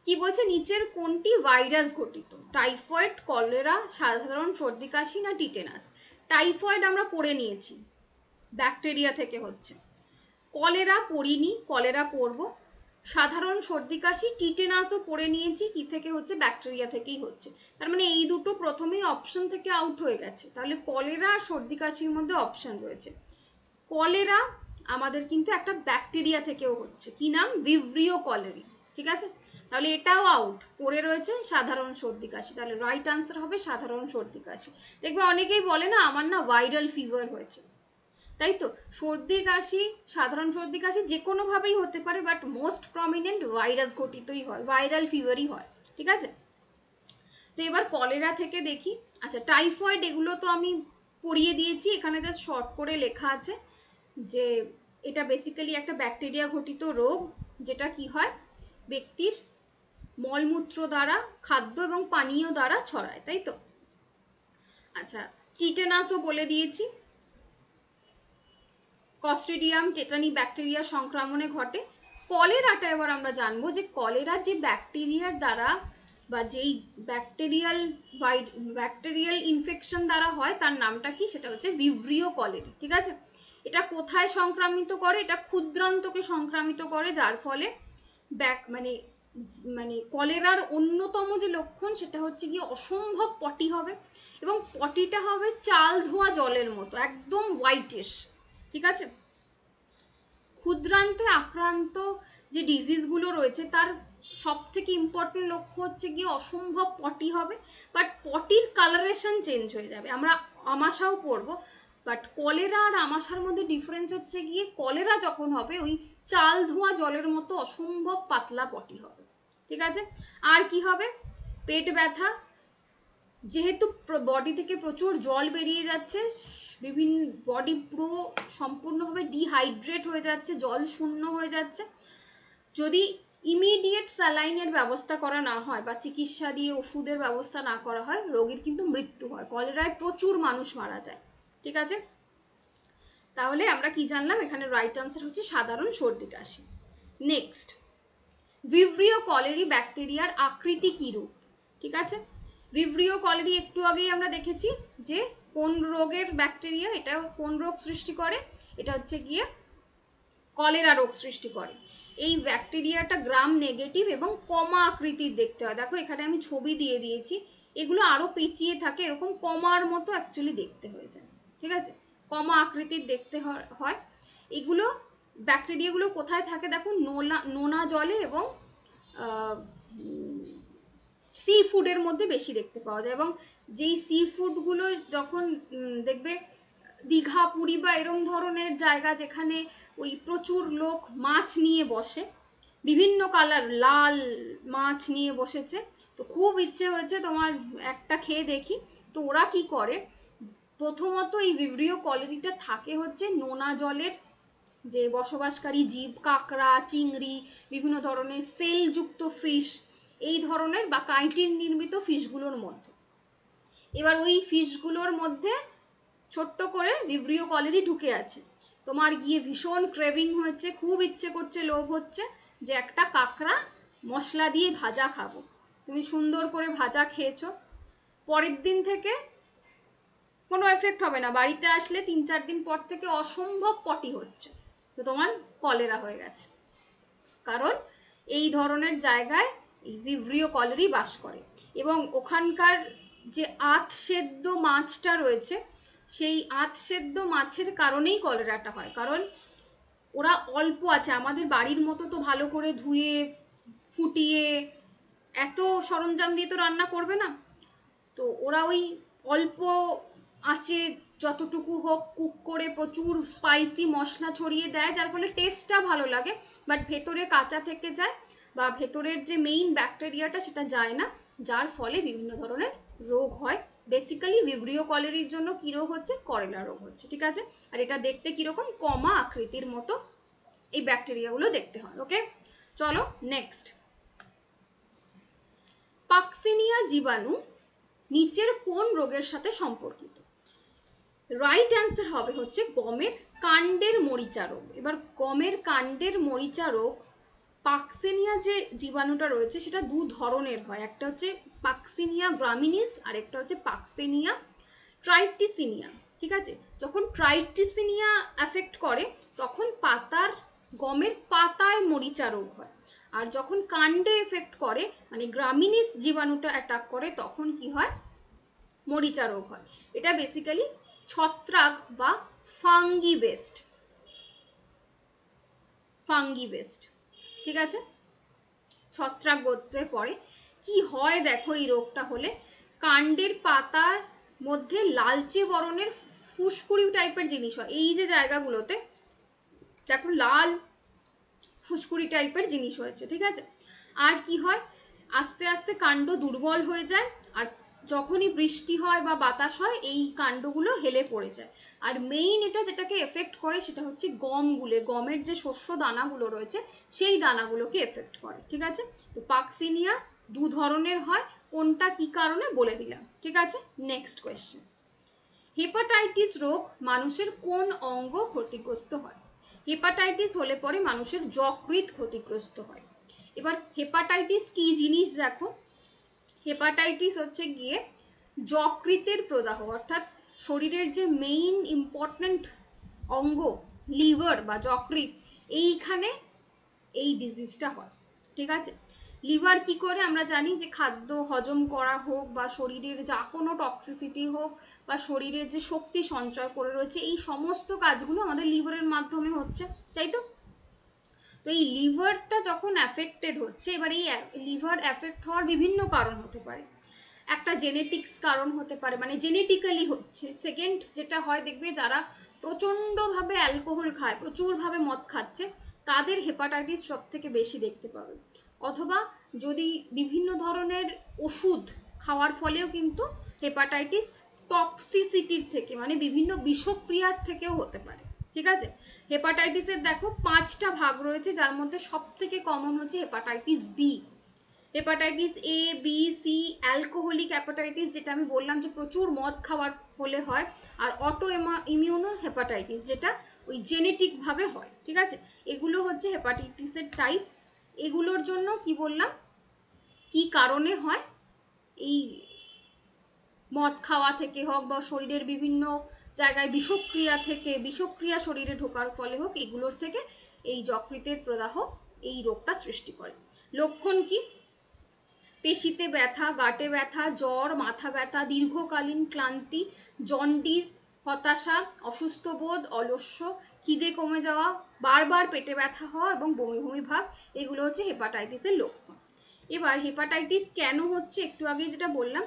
কি বলছে, নিচের কোনটি ভাইরাস ঘটিত? টাইফয়েড, কলেরা, সাধারণ সর্দি কাশি না টিটেনাস? টাইফয়েড আমরা পড়ে নিয়েছি, ব্যাকটেরিয়া থেকে হচ্ছে। কলেরা পড়িনি, কলেরা পড়বো। সাধারণ সর্দি কাশি, টিটেনাসও পড়ে নিয়েছি, কি থেকে হচ্ছে, ব্যাকটেরিয়া থেকেই হচ্ছে। তার মানে এই দুটো প্রথমেই অপশন থেকে আউট হয়ে গেছে, তাহলে কলেরা আর সর্দি কাশির মধ্যে অপশন রয়েছে। কলেরা আমাদের কিন্তু একটা ব্যাকটেরিয়া থেকেও হচ্ছে, কি নাম, ভিব্রিও কলেরি। ঠিক আছে, তাহলে এটাও আউট, পড়ে রয়েছে সাধারণ সর্দি কাশি, তাহলে রাইট আনসার হবে সাধারণ সর্দি কাশি। দেখবে অনেকেই বলে না আমার না ভাইরাল ফিভার হয়েছে, তাই তো। সর্দি কাশি, সাধারণ সর্দি কাশি যে কোনোভাবেই হতে পারে, বাট মোস্ট প্রমিনেন্ট ভাইরাস ঘটিতই হয়, ভাইরাল ফিভারই হয়। ঠিক আছে, তো এবার কলেরা থেকে দেখি। আচ্ছা, টাইফয়েড এগুলো তো আমি পড়িয়ে দিয়েছি, এখানে জাস্ট শর্ট করে লেখা আছে যে এটা বেসিক্যালি একটা ব্যাকটেরিয়া ঘটিত রোগ, যেটা কি হয়, ব্যক্তির মলমূত্র দ্বারা, খাদ্য এবং পানীয় দ্বারা ছড়ায়, তাই তো? আচ্ছা, টিটেনাসও বলে দিয়েছি, ক্লস্ট্রিডিয়াম টেটানি ব্যাকটেরিয়া সংক্রমণে ঘটে। কলেরাটা এবার আমরা জানবো যে কলেরা যে ব্যাকটেরিয়ার দ্বারা বা যেই ব্যাকটেরিয়াল ইনফেকশন দ্বারা হয় তার নামটা কি, সেটা হচ্ছে ভিব্রিও কলেরি, ঠিক আছে? এটা কোথায় সংক্রামিত করে? এটা ক্ষুদ্রান্তকে সংক্রামিত করে, যার ফলে মানে কলেরার অন্যতম যে লক্ষণ সেটা হচ্ছে কি অসম্ভব পটি হবে, এবং পটিটা হবে চাল ধোয়া জলের মতো, একদম হোয়াইটিশ, ঠিক আছে? ক্ষুদ্রান্তে আক্রান্ত যে ডিজিজগুলো রয়েছে তার সব থেকে ইম্পর্টেন্ট লক্ষ্য হচ্ছে গিয়ে অসম্ভব পটি হবে, বাট পটির কালারেশন চেঞ্জ হয়ে যাবে। আমরা আমাশাও পড়বো, বাট কলেরা আর আমাশার মধ্যে ডিফারেন্স হচ্ছে গিয়ে কলেরা যখন হবে ওই চাল ধোয়া জলের মতো অসম্ভব পাতলা পটি হবে, ঠিক আছে? আর কি হবে? পেট ব্যথা, যেহেতু বডি থেকে প্রচুর জল বেরিয়ে যাচ্ছে, বিভিন্ন বডি পুরো সম্পূর্ণভাবে ডিহাইড্রেট হয়ে যাচ্ছে, জল শূন্য হয়ে যাচ্ছে, যদি ইমিডিয়েট স্যালাইনের ব্যবস্থা করা না হয় বা চিকিৎসা দিয়ে ওষুধের ব্যবস্থা না করা হয়, রোগীর কিন্তু মৃত্যু হয়। কলেরায় প্রচুর মানুষ মারা যায়, ঠিক আছে? তাহলে আমরা কি জানলাম? এখানে রাইট আনসার হচ্ছে সাধারণ সর্দি কাশি। নেক্সট, ভিব্রিও কলেরি ব্যাকটেরিয়ার আকৃতি কি রূপ, ঠিক আছে? ভিব্রিও কলেরি একটু আগেই আমরা দেখেছি যে কোন রোগের ব্যাকটেরিয়া, এটা কোন রোগ সৃষ্টি করে, এটা হচ্ছে গিয়ে কলেরা রোগ সৃষ্টি করে। এই ব্যাকটেরিয়াটা গ্রাম নেগেটিভ এবং কমা আকৃতির দেখতে হয়। দেখো এখানে আমি ছবি দিয়ে দিয়েছি, এগুলো আরো পেঁচিয়ে থাকে, এরকম কমার মতো অ্যাকচুয়ালি দেখতে হয়ে যায়, ঠিক আছে? কমা আকৃতির দেখতে হয়। এগুলো ব্যাকটেরিয়াগুলো কোথায় থাকে দেখো? নোনা জলে এবং সি ফুডের মধ্যে বেশি দেখতে পাওয়া যায়, এবং যেই সি ফুডগুলো যখন দেখবে দীঘা পুরী বা এরম ধরনের জায়গা যেখানে ওই প্রচুর লোক মাছ নিয়ে বসে, বিভিন্ন কালার লাল মাছ নিয়ে বসেছে, তো খুব ইচ্ছে হয়েছে তোমার একটা খেয়ে দেখি। তো ওরা কি করে, প্রথমত এই ভিব্রিও কলেরিটা থাকে হচ্ছে নোনা জলের যে বসবাসকারী জীব, কাঁকড়া, চিংড়ি, বিভিন্ন ধরনের সেলযুক্ত ফিশ, এই ধরনের বা কাইটিন নির্মিত ফিশগুলোর মধ্যে। এবার ওই ফিশগুলোর মধ্যে ছোট্ট করে ভিব্রিও কলেরি ঢুকে আছে, তোমার গিয়ে ভীষণ ক্রেভিং হয়েছে, খুব ইচ্ছে করছে, লোভ হচ্ছে যে একটা কাঁকড়া মশলা দিয়ে ভাজা খাবো। তুমি সুন্দর করে ভাজা খেয়েছো, পরের দিন থেকে কোনো এফেক্ট হবে না, বাড়িতে আসলে 3-4 দিন পর থেকে অসম্ভব পটি হচ্ছে, তো তোমার কলেরা হয়ে গেছে। কারণ এই ধরনের জায়গায় এই ভিব্রিও কলেরি বাস করে, এবং ওখানকার যে আধ সেদ্ধ মাছটা রয়েছে, সেই আধ সেদ্ধ মাছের কারণেই কলেরাটা হয়। কারণ ওরা অল্প আছে, আমাদের বাড়ির মতো তো ভালো করে ধুয়ে ফুটিয়ে এত সরঞ্জাম দিয়ে তো রান্না করবে না, তো ওরা ওই অল্প আঁচে যতটুকু হোক কুক করে প্রচুর স্পাইসি মশলা ছড়িয়ে দেয়, যার ফলে টেস্টটা ভালো লাগে, বাট ভেতরে কাঁচা থেকে যায় বা ভেতরের যে মেইন ব্যাকটেরিয়াটা সেটা যায় না, যার ফলে বিভিন্ন ধরনের রোগ হয়। বেসিক্যালি ভিব্রিও কলেরির জন্য কি রোগ হচ্ছে? কলেরা রোগ হচ্ছে, ঠিক আছে? আর এটা দেখতে কিরকম? কমা আকৃতির মতো এই ব্যাকটেরিয়াগুলো দেখতে হয়। ওকে, চলো নেক্সট। পাক্সিনিয়া জীবাণু নিচের কোন রোগের সাথে সম্পর্কিত? রাইট অ্যান্সার হবে হচ্ছে গমের কাণ্ডের মরিচা রোগ। এবার গমের কাণ্ডের মরিচা রোগ, পাক্সিনিয়া যে জীবাণুটা রয়েছে সেটা দু ধরনের হয়, একটা হচ্ছে পাক্সিনিয়া গ্রামিনিস আর একটা হচ্ছে পাক্সিনিয়া ট্রাইটিসিনিয়া, ঠিক আছে? যখন ট্রাইটিসিনিয়া এফেক্ট করে তখন গমের পাতায় মরিচা রোগ হয়, আর যখন কাণ্ডে এফেক্ট করে মানে গ্রামিনিস জীবাণুটা অ্যাটাক করে তখন কি হয়? মরিচা রোগ হয়। এটা বেসিক্যালি ছত্রাক বা ফাঙ্গি বেস্ট, ঠিক আছে? ছত্রাক গোত্রে পড়ে। কি হয় দেখো এই রোগটা হলে, কাণ্ডের পাতার মধ্যে লালচে বরণের ফুসকুড়ি টাইপের জিনিস হয়, এই যে জায়গাগুলোতে দেখো লাল ফুসকুড়ি টাইপের জিনিস হয়েছে, ঠিক আছে? আর কি হয়, আস্তে আস্তে কাণ্ড দুর্বল হয়ে যায়, আর যখনই বৃষ্টি হয় বা বাতাস হয় এই কাণ্ডগুলো হেলে পড়ে যায়। আর মেইন এটা যেটাকে এফেক্ট করে সেটা হচ্ছে গমের যে শস্য দানাগুলো রয়েছে সেই দানাগুলোকে এফেক্ট করে। ঠিক আছে, তো পাকসিনিয়া দু ধরনের হয়, কোনটা কি কারণে বলে দিলাম। ঠিক আছে, নেক্সট কোয়েশ্চেন। হেপাটাইটিস রোগ মানুষের কোন অঙ্গ ক্ষতিগ্রস্ত হয়? হেপাটাইটিস হলে পরে মানুষের যকৃৎ ক্ষতিগ্রস্ত হয়। এবার হেপাটাইটিস কি জিনিস দেখো, হেপাটাইটিস হচ্ছে গিয়ে যকৃতের প্রদাহ, অর্থাৎ শরীরের যে মেইন ইম্পর্টেন্ট অঙ্গ লিভার বা যকৃৎ, এইখানে এই ডিজিজটা হয়। ঠিক আছে, লিভার কি করে আমরা জানি যে খাদ্য হজম করা হোক বা শরীরের যা কোনো টক্সিসিটি হোক বা শরীরের যে শক্তি সঞ্চয় করে রয়েছে এই সমস্ত কাজগুলো আমাদের লিভারের মাধ্যমে হচ্ছে, তাই তো? তো এই লিভারটা যখন অ্যাফেক্টেড হচ্ছে, এবার এই লিভার অ্যাফেক্ট হওয়ার বিভিন্ন কারণ হতে পারে। একটা জেনেটিক্স কারণ হতে পারে, মানে জেনেটিক্যালি হচ্ছে। সেকেন্ড যেটা হয় দেখবে, যারা প্রচণ্ডভাবে অ্যালকোহল খায়, প্রচুরভাবে মদ খাচ্ছে, তাদের হেপাটাইটিস সব থেকে বেশি দেখতে পাবে। অথবা যদি বিভিন্ন ধরনের ওষুধ খাওয়ার ফলেও কিন্তু হেপাটাইটিস টক্সিসিটির থেকে, মানে বিভিন্ন বিষক্রিয়ার থেকেও হতে পারে। ঠিক আছে, হেপাটাইটিসের দেখো 5টা ভাগ রয়েছে, যার মধ্যে সব থেকে কমন হচ্ছে hepatitis B. Hepatitis A, B, C, alcoholic hepatitis যেটা আমি বললাম যে প্রচুর মদ খাওয়ার ফলে হয়, আর অটো ইমিউনো হেপাটাইটিস যেটা ওই জেনেটিক ভাবে হয়। ঠিক আছে, এগুলো হচ্ছে হেপাটাইটিসের টাইপ। এগুলোর জন্য কি বললাম, কি কারণে হয়, এই মদ খাওয়া থেকে হোক বা শরীরের বিভিন্ন জায়গায় বিষক্রিয়া শরীরে ঢোকার ফলে হোক, এগুলোর থেকে এই যকৃতের প্রদাহ এই রোগটা সৃষ্টি করে। লক্ষণ কি? পেশিতে ব্যথা, গাঁটে ব্যথা, জ্বর, মাথা ব্যথা, দীর্ঘকালীন ক্লান্তি, জন্ডিস, হতাশা, অসুস্থ বোধ, অলস্য, খিদে কমে যাওয়া, বারবার পেটে ব্যথা হওয়া এবং বমি বমি ভাব, এগুলো হচ্ছে হেপাটাইটিসের লক্ষণ। এবার হেপাটাইটিস কেন হচ্ছে, একটু আগে যেটা বললাম,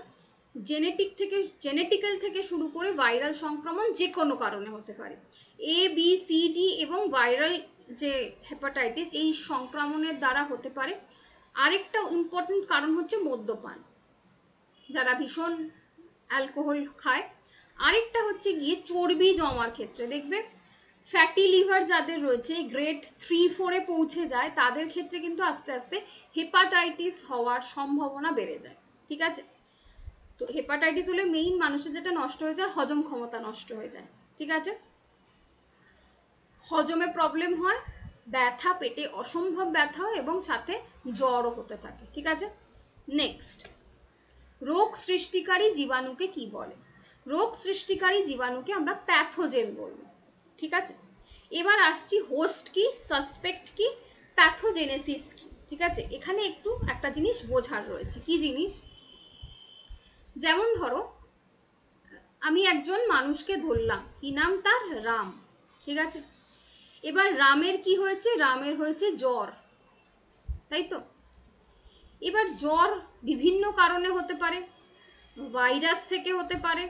জেনেটিক্যাল থেকে শুরু করে ভাইরাল সংক্রমণ যে কোনো কারণে হতে পারে। এ, বি, সি, ডি এবং ভাইরাল যে হেপাটাইটিস এই সংক্রমণের দ্বারা হতে পারে। আরেকটা ইম্পর্টেন্ট কারণ হচ্ছে মদ্যপান, যারা ভীষণ অ্যালকোহল খায়। আরেকটা হচ্ছে গিয়ে চর্বি জমার ক্ষেত্রে দেখবে ফ্যাটি লিভার যাদের রয়েছে গ্রেড 3-4-এ পৌঁছে যায়, তাদের ক্ষেত্রে কিন্তু আস্তে আস্তে হেপাটাইটিস হওয়ার সম্ভাবনা বেড়ে যায়। ঠিক আছে, তো হেপাটাইটিস হলে মেইন মানুষের যেটা নষ্ট হয়ে যায়, হজম ক্ষমতা নষ্ট হয়ে যায়। ঠিক আছে, হজমে প্রবলেম হয়, ব্যথা, পেটে অসম্ভব ব্যথা হয় এবং সাথে জ্বরও হতে থাকে। ঠিক আছে, নেক্সট, রোগ সৃষ্টিকারী জীবাণুকে কি বলে? রোগ সৃষ্টিকারী জীবাণুকে আমরা প্যাথোজেন বলবো। ঠিক আছে, এবার আসছি হোস্ট কি, সাসপেক্ট কি, প্যাথোজেনেসিস কি। ঠিক আছে, এখানে একটু একটা জিনিস বোঝার রয়েছে। কি জিনিস? যেমন ধরো আমি একজন মানুষকে ধরলাম, কি নাম তার? রাম। ঠিক আছে, এবার রামের কি হয়েছে? রামের হয়েছে জ্বর, তাই তো? এবার জ্বর বিভিন্ন কারণে হতে পারে, ভাইরাস থেকে হতে পারে,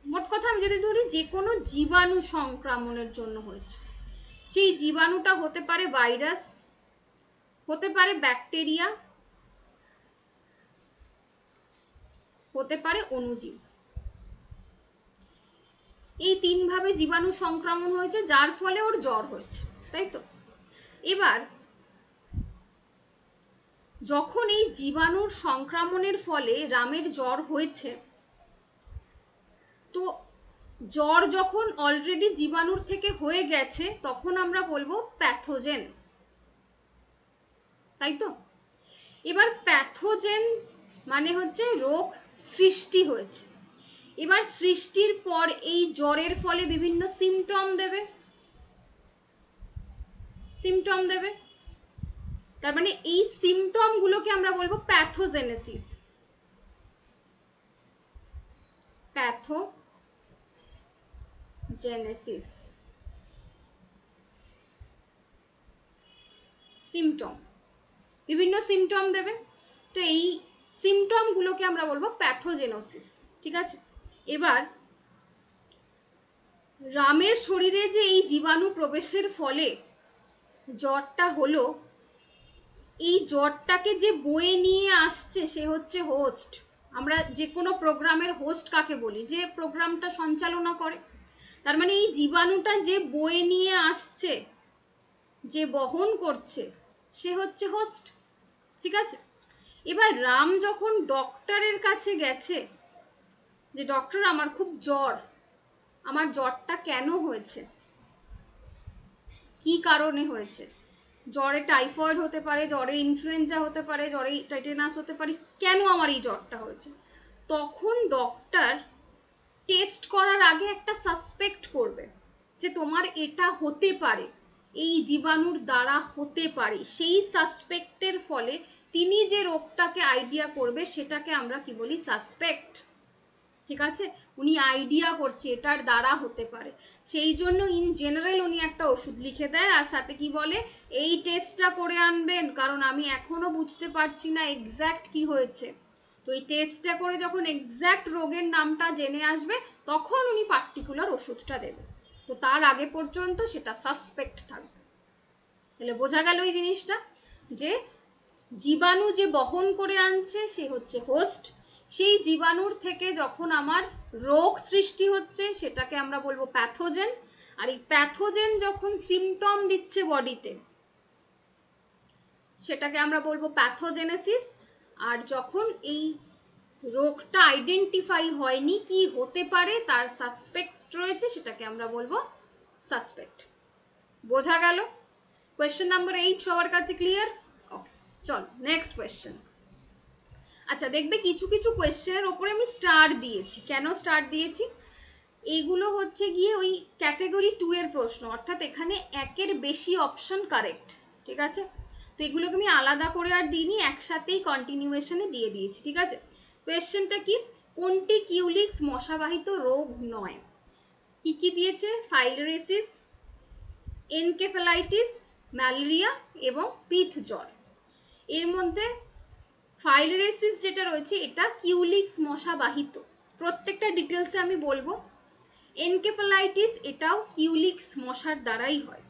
মোট কথা আমি যদি ধরি যে কোনো জীবাণু সংক্রমণের জন্য হয়েছে। সেই জীবাণুটা হতে পারে ভাইরাস, হতে পারে ব্যাকটেরিয়া, হতে পারে অণুজীব। এই 3ভাবে জীবাণু সংক্রমণ হয়েছে, যার ফলে ওর জ্বর হয়েছে, তাই তো? এবার যখন এই জীবাণুর সংক্রমণের ফলে রামের জ্বর হয়েছে, তো জ্বর যখন অলরেডি জীবাণুর থেকে হয়ে গেছে তখন আমরা বলবো প্যাথোজেন, তাই তো? এবার প্যাথোজেন মানে হচ্ছে রোগ সৃষ্টি হয়েছে। এবার সৃষ্টির পর এই জ্বরের ফলে বিভিন্ন সিমটম দেবে, তার মানে এই সিমটম গুলোকে আমরা বলবো প্যাথোজেনেসিস। সিমটম, বিভিন্ন সিমটম দেবে, তো এই সিমটম গুলোকে আমরা বলবো প্যাথোজেনোসিস। ঠিক আছে, এবার রামের শরীরে যে এই জীবাণু প্রবেশের ফলে জ্বরটা হলো, এই জ্বরটাকে যে বয়ে নিয়ে আসছে সে হচ্ছে হোস্ট। আমরা যে কোনো প্রোগ্রামের হোস্ট কাকে বলি? যে প্রোগ্রামটা সঞ্চালনা করে। তার মানে এই জীবাণুটা যে বয়ে নিয়ে আসছে, যে বহন করছে, সে হচ্ছে হোস্ট। ঠিক আছে? এবার রাম যখন ডক্টরের কাছে গেছে যে ডক্টর আমার খুব জ্বর, আমার জ্বরটা কেন হয়েছে, কি কারণে হয়েছে, জ্বরে টাইফয়েড হতে পারে, জ্বরে ইনফ্লুয়েঞ্জা হতে পারে, জ্বরে টেটেনাস হতে পারে, কেন আমার এই জ্বরটা হয়েছে, তখন ডক্টর টেস্ট করার আগে একটা সাসপেক্ট করবে যে তোমার এটা হতে পারে, এই জীবাণুর দ্বারা হতে পারে। সেই সাসপেক্টের ফলে তিনি যে রোগটাকে আইডিয়া করবে সেটাকে আমরা কি বলি? সাসপেক্ট। ঠিক আছে? উনি আইডিয়া করছে এটার দ্বারা হতে পারে, সেই জন্য ইন জেনারেল উনি একটা ওষুধ লিখে দেয় আর সাথে কি বলে, এই টেস্টটা করে আনবেন কারণ আমি এখনো বুঝতে পারছি না এক্স্যাক্ট কি হয়েছে। তো এই টেস্টটা করে যখন এক্স্যাক্ট রোগের নামটা জেনে আসবে তখন উনি পার্টিকুলার ওষুধটা দেবে। তো তার আগে পর্যন্ত সেটা সাসপেক্ট থাকবে। তাহলে বোঝা গেল এই জিনিসটা, যে জীবাণু যে বহন করে আনছে সে হচ্ছে হোস্ট। সেই জীবাণুর থেকে যখন আমার রোগ সৃষ্টি হচ্ছে সেটাকে আমরা বলবো প্যাথোজেন। আর এই প্যাথোজেন যখন সিমটম দিচ্ছে বডিতে সেটাকে আমরা বলবো প্যাথোজেনেসিস। আর যখন এই রোগটা আইডেন্টিফাই হয়নি, কি হতে পারে তার সাসপেক্ট রয়েছে, সেটাকে আমরা বলবো সাসপেক্ট। বোঝা গেল? কোয়েশ্চেন নাম্বার 8 সবার কাছে ক্লিয়ার? ওকে, চল নেক্সট কোয়েশ্চেন। আচ্ছা, দেখবে কিছু কিছু কোয়েশ্চেনের ওপরে আমি স্টার দিয়েছি। কেন স্টার দিয়েছি? এইগুলো হচ্ছে গিয়ে ওই ক্যাটাগরি 2 এর প্রশ্ন, অর্থাৎ এখানে একের বেশি অপশন কারেক্ট। ঠিক আছে? তো এগুলোকে আমি আলাদা করে আর দিইনি, একসাথেই কন্টিনিউয়েশনে দিয়ে দিয়েছি। ঠিক আছে? কোয়েশ্চেনটা কি? কোনটি কিউলিক্স মশাবাহিত রোগ নয়? কি কি দিয়েছে? ফাইলেরিয়াসিস, এনকেফেলাইটিস, ম্যালেরিয়া এবং পিথ জ্বর। এর মধ্যে ফাইলেরিয়াসিস যেটা রয়েছে এটা কিউলিক্স মশাবাহিত, প্রত্যেকটা ডিটেলসে আমি বলবো। এনকেফেলাইটিস এটাও কিউলিক্স মশার দ্বারাই হয়।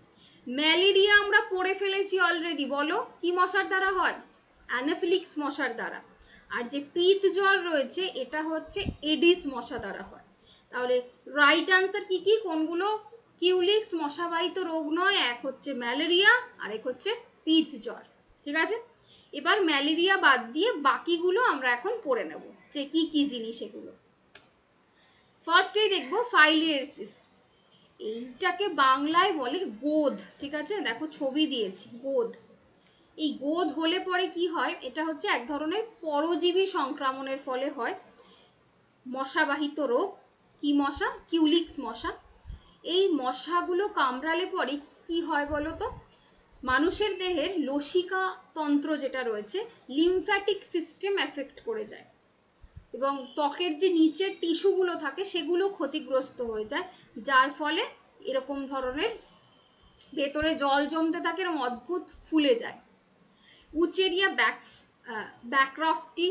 ম্যালেরিয়া আমরা পড়ে ফেলেছি অলরেডি, বলো কি মশার দ্বারা হয়? অ্যানাফিলিক্স মশার দ্বারা। আর যে পিত জ্বর রয়েছে এটা হচ্ছে এডিস মশা দ্বারা হয়। তাহলে রাইট আনসার কি কি, কোনগুলো কিউলিক্স মশাবাহিত রোগ নয়? এক হচ্ছে ম্যালেরিয়া আর এক হচ্ছে পিত জ্বর। ঠিক আছে? এবার ম্যালেরিয়া বাদ দিয়ে বাকিগুলো আমরা এখন পড়ে নেব যে কি কি জিনিস এগুলো। ফার্স্টেই দেখবো ফাইলেরিয়াসিস। এইটাকে বাংলায় বলে গোধ। ঠিক আছে? দেখো ছবি দিয়েছি, গোধ। এই গোধ হলে পরে কি হয়? এটা হচ্ছে এক ধরনের পরজীবী সংক্রমণের ফলে হয় মশাবাহিত রোগ। কি মশা? কিউলিক্স মশা। এই মশাগুলো কামড়ালে পরে কি হয় বলো তো? মানুষের দেহের লসিকা তন্ত্র যেটা রয়েছে, লিমফ্যাটিক সিস্টেম এফেক্ট করে যায় এবং ত্বকের যে নিচের টিস্যুগুলো থাকে সেগুলো ক্ষতিগ্রস্ত হয়ে যায়, যার ফলে এরকম ধরনের ভেতরে জল জমতে থাকে এবং অদ্ভুত ফুলে যায়। উচেরিয়া ব্যাকরফটি,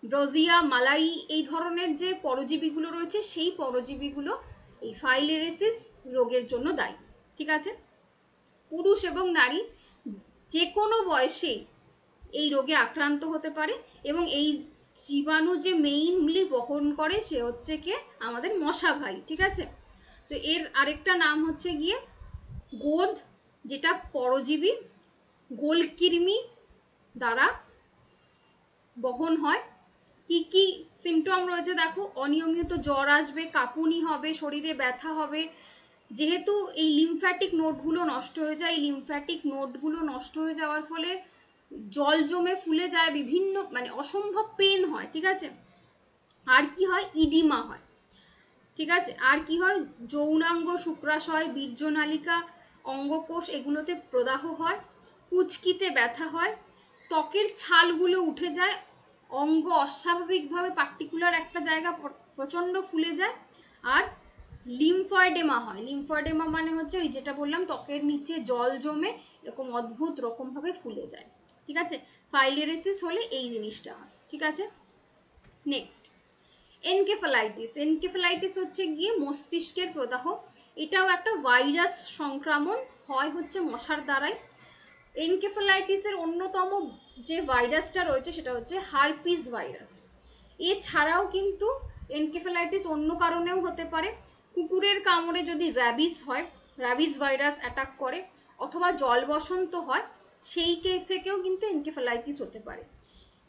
ব্রোজিয়া মালাই, এই ধরনের যে পরজীবীগুলো রয়েছে সেই পরজীবীগুলো এই ফাইলেরিয়াসিস রোগের জন্য দায়ী। ঠিক আছে? পুরুষ এবং নারী যে কোনো বয়সেই এই রোগে আক্রান্ত হতে পারে এবং এই জীবাণু যে মেইনলি বহন করে সে হচ্ছে কে? আমাদের মশা ভাই। ঠিক আছে? তো এর আরেকটা নাম হচ্ছে গিয়ে গোধ, যেটা পরজীবী গোলকৃমি দ্বারা বহন হয়। কি কি সিমটম রয়েছে দেখো? অনিয়মিত জ্বর আসবে, কাঁপুনি হবে, শরীরে ব্যথা হবে। যেহেতু এই লিমফ্যাটিক নোডগুলো নষ্ট হয়ে যায়, এই লিমফ্যাটিক নোডগুলো নষ্ট হয়ে যাওয়ার ফলে জল জমে ফুলে যায়, বিভিন্ন মানে অসম্ভব পেন হয়। ঠিক আছে? আর কি হয়? ইডিমা হয়। ঠিক আছে? আর কি হয়? যৌনাঙ্গ, শুক্রাশয়, বীর্যনালিকা, অঙ্গকোষ এগুলোতে প্রদাহ হয়, কুচকিতে ব্যথা হয়, ত্বকের ছালগুলো উঠে যায়, অঙ্গ অস্বাভাবিকভাবে পার্টিকুলার একটা জায়গা প্রচণ্ড ফুলে যায়, আর লিমফয়েডেমা হয়। লিমফয়েডেমা মানে হচ্ছে ওই যেটা বললাম, ত্বকের নিচে জল জমে এরকম অদ্ভুত রকমভাবে ফুলে যায়। ঠিক আছে? ফাইলেরিয়াসিস হলে এই জিনিসটা হয়। ঠিক আছে? Next, encephalitis. এনকেফেলাইটিস হচ্ছে গিয়ে মস্তিষ্কের প্রদাহ। এটাও একটা ভাইরাস সংক্রমণ, হয় হচ্ছে মশার দ্বারাই। এনকেফেলাইটিসের অন্যতম যে ভাইরাসটা রয়েছে সেটা হচ্ছে হারপিস ভাইরাস। এছাড়াও কিন্তু এনকেফেলাইটিস অন্য কারণেও হতে পারে। কুকুরের কামড়ে যদি র্যাবিস হয়, র্যাবিস ভাইরাস অ্যাটাক করে, অথবা জল বসন্ত হয়, সেই থেকেও কিন্তু এনকেফেলাইটিস হতে পারে।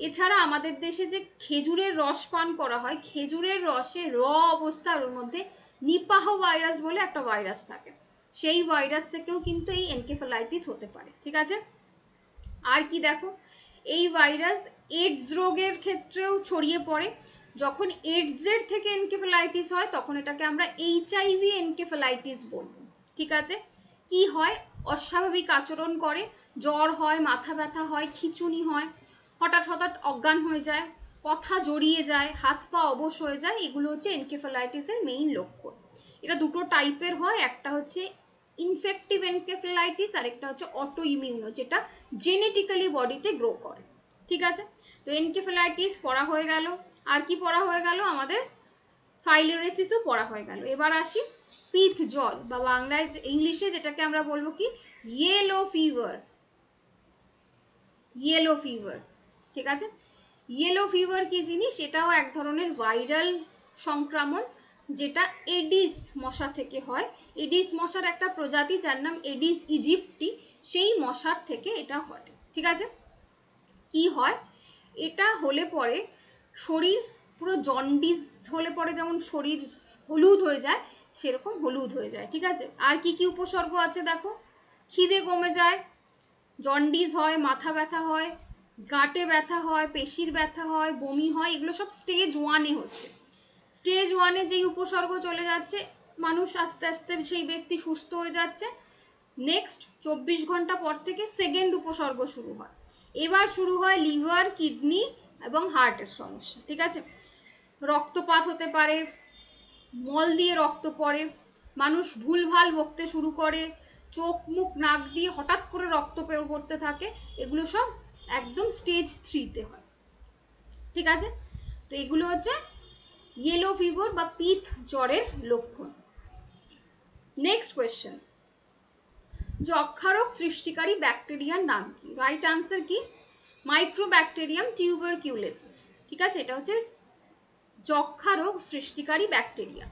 এছাড়া আমাদের দেশে যে খেজুরের রস পান করা হয়, খেজুরের রসে অবস্থার ওর মধ্যে নিপাহ ভাইরাস বলে একটা ভাইরাস থাকে, সেই ভাইরাস থেকেও কিন্তু এই এনকেফেলাইটিস হতে পারে। ঠিক আছে, আর কি দেখো, এই ভাইরাস এইডস রোগের ক্ষেত্রেও ছড়িয়ে পড়ে। যখন এইডসের থেকে এনকেফেলাইটিস হয় তখন এটাকে আমরা HIV এনকেফেলাইটিস বলবো। ঠিক আছে, কি হয়, অস্বাভাবিক আচরণ করে, জ্বর হয়, মাথা ব্যথা হয়, খিঁচুনি হয়, হঠাৎ হঠাৎ অজ্ঞান হয়ে যায়, কথা জড়িয়ে যায়, হাত পা অবশ হয়ে যায়, এগুলো হচ্ছে এনকেফেলাইটিসের মেইন লক্ষণ। এটা দুটো টাইপের হয়, একটা হচ্ছে ইনফেক্টিভ এনকেফেলাইটিস আর একটা হচ্ছে অটো ইমিউনো, যেটা জেনেটিক্যালি বডিতে গ্রো করে। ঠিক আছে, তো এনকেফেলাইটিস পড়া হয়ে গেল। আর কি পড়া হয়ে গেল, আমাদের ফাইলোরেসিসও পড়া হয়ে গেল। এবার আসি পিত জ্বর, বা বাংলায় ইংলিশে যেটাকে আমরা বলবো কি ইয়েলো ফিভার। ইয়েলো ফিভার, ঠিক আছে, ইয়েলো ফিভার কি জিনিস, এটাও এক ধরনের ভাইরাল সংক্রমণ, যেটা এডিস মশা থেকে হয়। এডিস মশার একটা প্রজাতি যার নাম এডিস ইজিপ্টি, সেই মশার থেকে এটা হয়। ঠিক আছে, কি হয়, এটা হলে পরে শরীর পুরো জন্ডিস হলে পরে যেমন শরীর হলুদ হয়ে যায়, সেরকম হলুদ হয়ে যায়। ঠিক আছে, আর কি কি উপসর্গ আছে দেখো, খিদে কমে যায়, জন্ডিস হয়, মাথা ব্যথা হয়, গাঁটে ব্যথা হয়, পেশির ব্যথা হয়, বমি হয়, এগুলো সব স্টেজ 1-এ হচ্ছে। স্টেজ 1-এ যেই উপসর্গ চলে যাচ্ছে, মানুষ আস্তে আস্তে সেই ব্যক্তি সুস্থ হয়ে যাচ্ছে, নেক্সট 24 ঘন্টা পর থেকে সেকেন্ড উপসর্গ শুরু হয়। এবার শুরু হয় লিভার, কিডনি এবং হার্টের সমস্যা। ঠিক আছে, রক্তপাত হতে পারে, মল দিয়ে রক্ত পড়ে, মানুষ ভুলভাল বকতে শুরু করে, চোখ মুখ নাক দিয়ে হঠাৎ করে রক্ত পড়তে থাকে, এগুলো সব একদম স্টেজ 3-তে হয়। ঠিক আছে, তো এগুলো হচ্ছে ইয়েলো ফিভার বা পিত জ্বরের লক্ষণ। নেক্সট কোয়েশ্চেন, যক্ষারোগ সৃষ্টিকারী ব্যাকটেরিয়ার নাম কি? রাইট আনসার কি, মাইক্রোব্যাকটেরিয়াম টিউবারকিউলোসিস। ঠিক আছে, এটা হচ্ছে যক্ষা রোগ সৃষ্টিকারী ব্যাকটেরিয়া।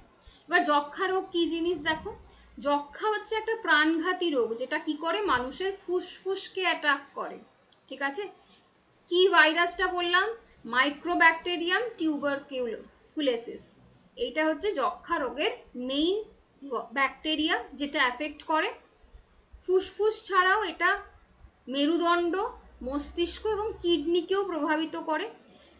এবার যক্ষা রোগ কি জিনিস দেখো, যক্ষা হচ্ছে একটা প্রাণঘাতী রোগ, যেটা কি করে, মানুষের ফুসফুসকে অ্যাটাক করে। ঠিক আছে, কি ভাইরাসটা বললাম, মাইক্রোব্যাকটেরিয়াম টিউবারকিউলোসিস, এইটা হচ্ছে যক্ষা রোগের মেইন ব্যাকটেরিয়া, যেটা অ্যাফেক্ট করে ফুসফুস ছাড়াও এটা মেরুদণ্ড, মস্তিষ্ক এবং কিডনিকেও প্রভাবিত করে।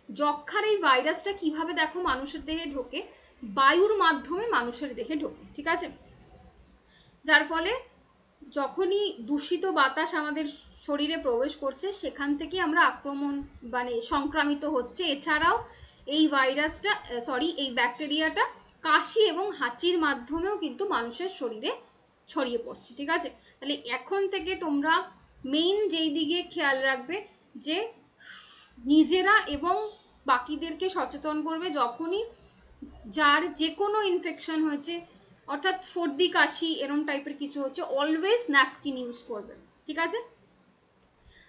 যক্ষার এই ভাইরাসটা কিভাবে দেখো মানুষের দেহে ঢোকে, বায়ুর মাধ্যমে মানুষের দেহে ঢোকে। ঠিক আছে, যার ফলে যখনই দূষিত বাতাস আমাদের শরীরে প্রবেশ করছে, সেখান থেকে আমরা সংক্রামিত হচ্ছে। এছাড়াও এই ভাইরাসটা এই ব্যাকটেরিয়াটা কাশি এবং হাঁচির মাধ্যমেও কিন্তু মানুষের শরীরে ছড়িয়ে পড়ছে। ঠিক আছে, তাহলে এখন থেকে তোমরা মেইন যেই দিকে খেয়াল রাখবে, যে নিজেরা এবং বাকিদেরকে সচেতন করবে, যখনই যার যে কোনো ইনফেকশন হয়েছে, অর্থাৎ সর্দি কাশি এরম টাইপের কিছু হচ্ছে, অলওয়েজ ন্যাপকিন ইউজ করবে। ঠিক আছে,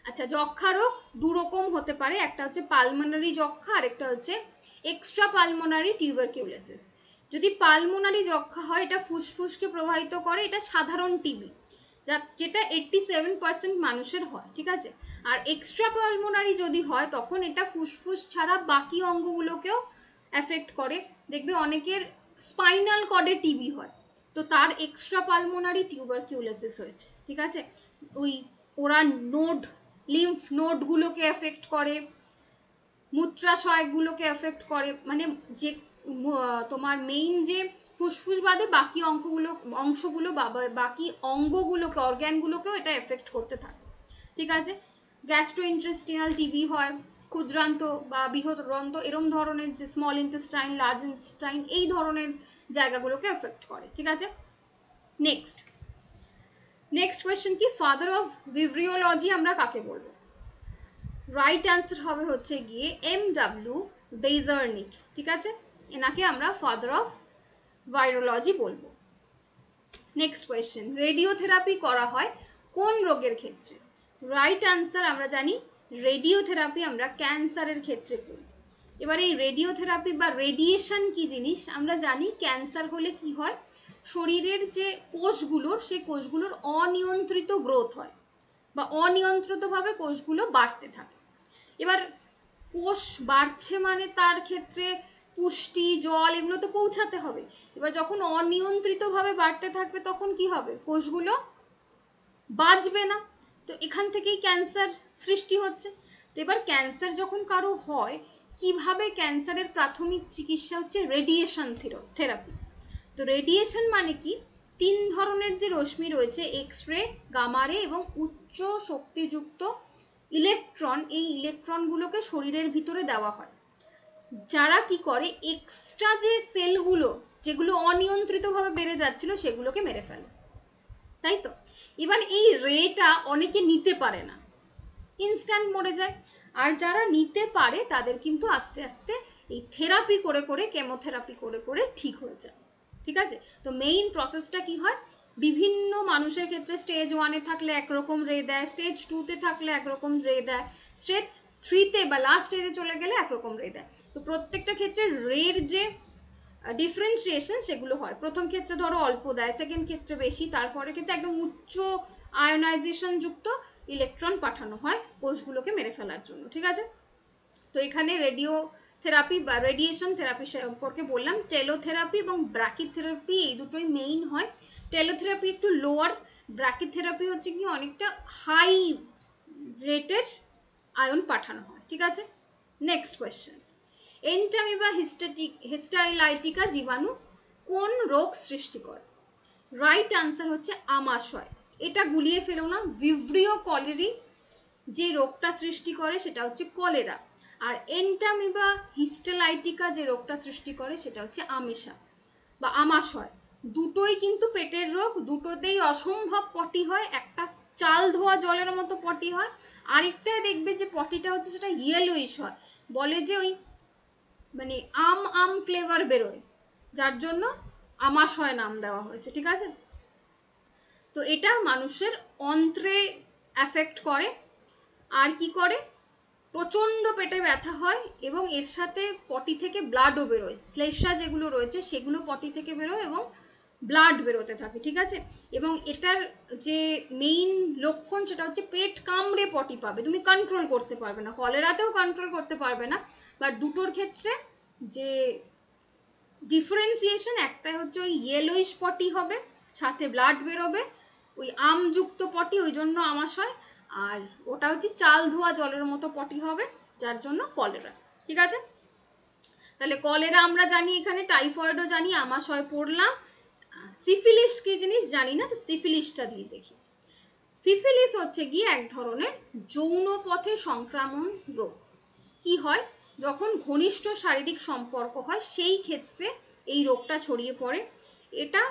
আচ্ছা, যক্ষা রোগ দু রকম হতে পারে, একটা হচ্ছে পালমোনারি যক্ষা, আর একটা হচ্ছে এক্সট্রা পালমোনারি টিউবারকিউলোসিস। যদি পালমোনারি যক্ষা হয়, এটা ফুসফুসকে প্রভাবিত করে, এটা সাধারণ টিবি, যেটা 87% মানুষের হয়। ঠিক আছে, আর এক্সট্রা পালমোনারি যদি হয়, তখন এটা ফুসফুস ছাড়া বাকি অঙ্গগুলোকেও এফেক্ট করে। দেখবে অনেকের স্পাইনাল কর্ডে টিবি হয়, তো তার এক্সট্রা পালমোনারি টিউবারকিউলোসিস হয়েছে। ঠিক আছে, ওরা লিম্ফ নোডগুলোকে এফেক্ট করে, মূত্রাশয়গুলোকে এফেক্ট করে, মানে যে তোমার মেইন যে ফুসফুস বাদে বাকি অংশগুলো বাকি অঙ্গগুলোকে, অর্গ্যানগুলোকেও এটা এফেক্ট করতে থাকে। ঠিক আছে, গ্যাস্ট্রোইন্টেস্টিনাল টিবি হয়, ক্ষুদ্রান্ত বা বৃহদান্ত এরম ধরনের, যে স্মল ইন্টেস্টাইন, লার্জ ইন্টেস্টাইন, এই ধরনের জায়গাগুলোকে এফেক্ট করে। ঠিক আছে, নেক্সট কোয়েশ্চেন কি, ফাদার অফ ভিব্রিওলজি আমরা কাকে বলবো? রাইট অ্যান্সার হবে হচ্ছে গিয়ে MW বেজারনিক। ঠিক আছে, এনাকে আমরা ফাদার অফ ভাইরোলজি বলবো। নেক্সট কোয়েশ্চেন, রেডিওথেরাপি করা হয় কোন রোগের ক্ষেত্রে? রাইট অ্যান্সার আমরা জানি, রেডিওথেরাপি আমরা ক্যান্সারের ক্ষেত্রে করি। এবার এই রেডিওথেরাপি বা রেডিয়েশন কি জিনিস আমরা জানি, ক্যান্সার হলে কি হয়, শরীরের যে কোষগুলোর সেই কোষগুলোর অনিয়ন্ত্রিত গ্রোথ হয় বা অনিয়ন্ত্রিতভাবে কোষগুলো বাড়তে থাকে। এবার কোষ বাড়ছে মানে তার ক্ষেত্রে পুষ্টি জল এগুলো তো পৌঁছাতে হবে। এবার যখন অনিয়ন্ত্রিতভাবে বাড়তে থাকবে তখন কি হবে, কোষগুলো বাঁচবে না, তো এখান থেকেই ক্যান্সার সৃষ্টি হচ্ছে। তো এবার ক্যান্সার যখন কারো হয়, কিভাবে ক্যান্সারের প্রাথমিক চিকিৎসা হচ্ছে রেডিয়েশন থেরাপি। তো রেডিয়েশন মানে কি, 3 ধরনের যে রশ্মি রয়েছে, এক্স রে, গামা রে এবং উচ্চ শক্তিযুক্ত ইলেকট্রন, এই ইলেকট্রনগুলোকে শরীরের ভিতরে দেওয়া হয়, যারা কি করে এক্সট্রা যে সেলগুলো যেগুলো অনিয়ন্ত্রিতভাবে বেড়ে যাচ্ছিল সেগুলোকে মেরে ফেলে, তাই তো। এবার এই রেটা অনেকে নিতে পারে না, ইনস্ট্যান্ট মরে যায়। আর যারা নিতে পারে তাদের কিন্তু আস্তে আস্তে এই থেরাপি করে করে, কেমোথেরাপি করে করে ঠিক হয়ে যায়, ঠিক আছে। তো মেইন প্রসেসটা কি হয়, বিভিন্ন মানুষের ক্ষেত্রে স্টেজ 1-এ থাকলে একরকম রে দেয়, স্টেজ 2-তে থাকলে একরকম রে দেয়, স্টেজ 3-তে বা লাস্ট স্টেজে চলে গেলে একরকম রে দেয়। তো প্রত্যেকটা ক্ষেত্রে রের যে ডিফারেন্সিয়েশন সেগুলো হয়, প্রথম ক্ষেত্রে ধরো অল্প দেয়, সেকেন্ড ক্ষেত্রে বেশি, তারপরে কিন্তু একদম উচ্চ আয়োনাইজেশন যুক্ত ইলেকট্রন পাঠানো হয় কোষগুলোকে মেরে ফেলার জন্য, ঠিক আছে। তো এখানে রেডিও থেরাপি বা রেডিয়েশন থেরাপি সম্পর্কে বললাম। টেলোথেরাপি এবং ব্র্যাকিথেরাপি এই দুটোই মেইন হয়। টেলোথেরাপি একটু লোয়ার, ব্র্যাকিথেরাপি হচ্ছে কি অনেকটা হাই রেটের আয়ন পাঠানো হয়, ঠিক আছে। নেক্সট কোয়েশ্চেন, এন্টামিবা হিস্টারিলাইটিকা জীবাণু কোন রোগ সৃষ্টি করে? রাইট আনসার হচ্ছে আমাশয়। এটা গুলিয়ে ফেলো না, ভিব্রিও কলেরি যে রোগটা সৃষ্টি করে সেটা হচ্ছে কলেরা, আর এন্টামিবা হিস্টালাইটিকা যে রোগটা সৃষ্টি করে সেটা হচ্ছে আমিষা বা আমাশয়। দুটোই কিন্তু পেটের রোগ, দুটোতেই অসম্ভব পটি হয়, একটা চাল ধোয়া জলের মতো পটি হয়, আরেকটাই দেখবে যে পটিটা হচ্ছে সেটা ইয়েলোইশ হয়, বলে যে ওই মানে আম ফ্লেভার বেরোয়, যার জন্য আমাশয় নাম দেওয়া হয়েছে, ঠিক আছে। তো এটা মানুষের অন্ত্রে অ্যাফেক্ট করে, আর কি করে, প্রচণ্ড পেটে ব্যথা হয় এবং এর সাথে পটি থেকে ব্লাডও বেরোয়, শ্লেষ্মা যেগুলো রয়েছে সেগুলো পটি থেকে বেরোয় এবং ব্লাড বেরোতে থাকে, ঠিক আছে। এবং এটার যে মেইন লক্ষণ সেটা হচ্ছে পেট কামড়ে পটি পাবে, তুমি কন্ট্রোল করতে পারবে না, কলেরাতেও কন্ট্রোল করতে পারবে না, বাট দুটোর ক্ষেত্রে যে ডিফারেন্সিয়েশন, একটাই হচ্ছে ওই ইয়েলোইশ পটি হবে সাথে ব্লাড বেরোবে, ওই আমযুক্ত পটি, ওই জন্য আমাশয়, আর ওটা হচ্ছে চাল ধোয়া জলের মতো পটি হবে, যার জন্য কলেরা, ঠিক আছে। তাহলে কলেরা আমরা জানি, এখানে টাইফয়েডও জানি, আমাশয় পড়লাম, সিফিলিস কি জিনিস জানি না, তো সিফিলিসটা দিয়ে দেখি। সিফিলিস হচ্ছে গিয়ে এক ধরনের যৌন পথে সংক্রমণ রোগ। কি হয়, যখন ঘনিষ্ঠ শারীরিক সম্পর্ক হয় সেই ক্ষেত্রে এই রোগটা ছড়িয়ে পড়ে। এটা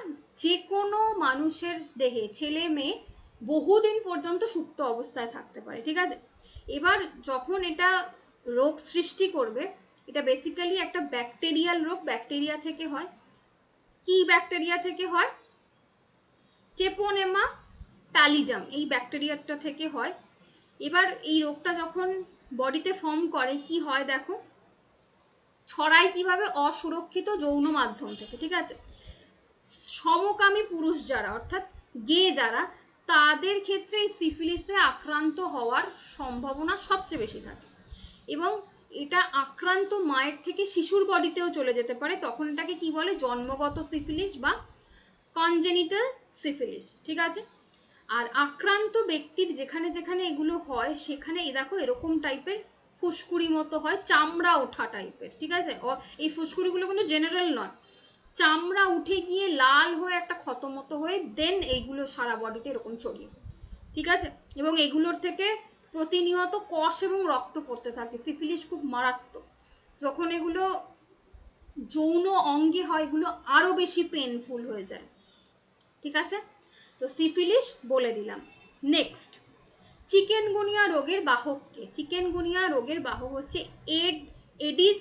যে কোনো মানুষের দেহে, ছেলে মেয়ে বহুদিন পর্যন্ত সুপ্ত অবস্থায় থাকতে পারে, ঠিক আছে। এবার যখন এটা রোগ সৃষ্টি করবে, এটা বেসিক্যালি একটা ব্যাকটেরিয়াল রোগ, ব্যাকটেরিয়া থেকে হয়। কি ব্যাকটেরিয়া থেকে হয়? ট্রেপোনেমা প্যালিডাম এই ব্যাকটেরিয়াটা থেকে হয়। এবার এই রোগটা যখন বডিতে ফর্ম করে কি হয় দেখো, ছড়ায় কিভাবে, অসুরক্ষিত যৌন মাধ্যম থেকে, ঠিক আছে। সমকামী পুরুষ যারা অর্থাৎ গে যারা, তাদের ক্ষেত্রে এই সিফিলিসে আক্রান্ত হওয়ার সম্ভাবনা সবচেয়ে বেশি থাকে এবং এটা আক্রান্ত মায়ের থেকে শিশুর বডিতেও চলে যেতে পারে, তখন এটাকে কি বলে, জন্মগত সিফিলিস বা কনজেনিটাল সিফিলিস, ঠিক আছে। আর আক্রান্ত ব্যক্তির যেখানে যেখানে এগুলো হয় সেখানে এই দেখো এরকম টাইপের ফুসকুড়ি মতো হয়, চামড়া ওঠা টাইপের, ঠিক আছে। এই ফুসকুড়িগুলো কিন্তু জেনারেল নয়, চামড়া উঠে গিয়ে লাল হয়ে একটা ক্ষত মতো হয়ে দেন এইগুলো সারা বডিতে এরকম ছড়িয়ে, ঠিক আছে। এবং এগুলোর থেকে প্রতিনিয়ত কষ এবং রক্ত পড়তে থাকে। সিফিলিস খুব মারাত্মক, যখন এগুলো যৌন অঙ্গে হয় এগুলো আরো বেশি পেনফুল হয়ে যায়, ঠিক আছে। তো সিফিলিস বলে দিলাম। নেক্সট, চিকেনগুনিয়া রোগের বাহক কে? চিকেনগুনিয়া রোগের বাহক হচ্ছে এডিস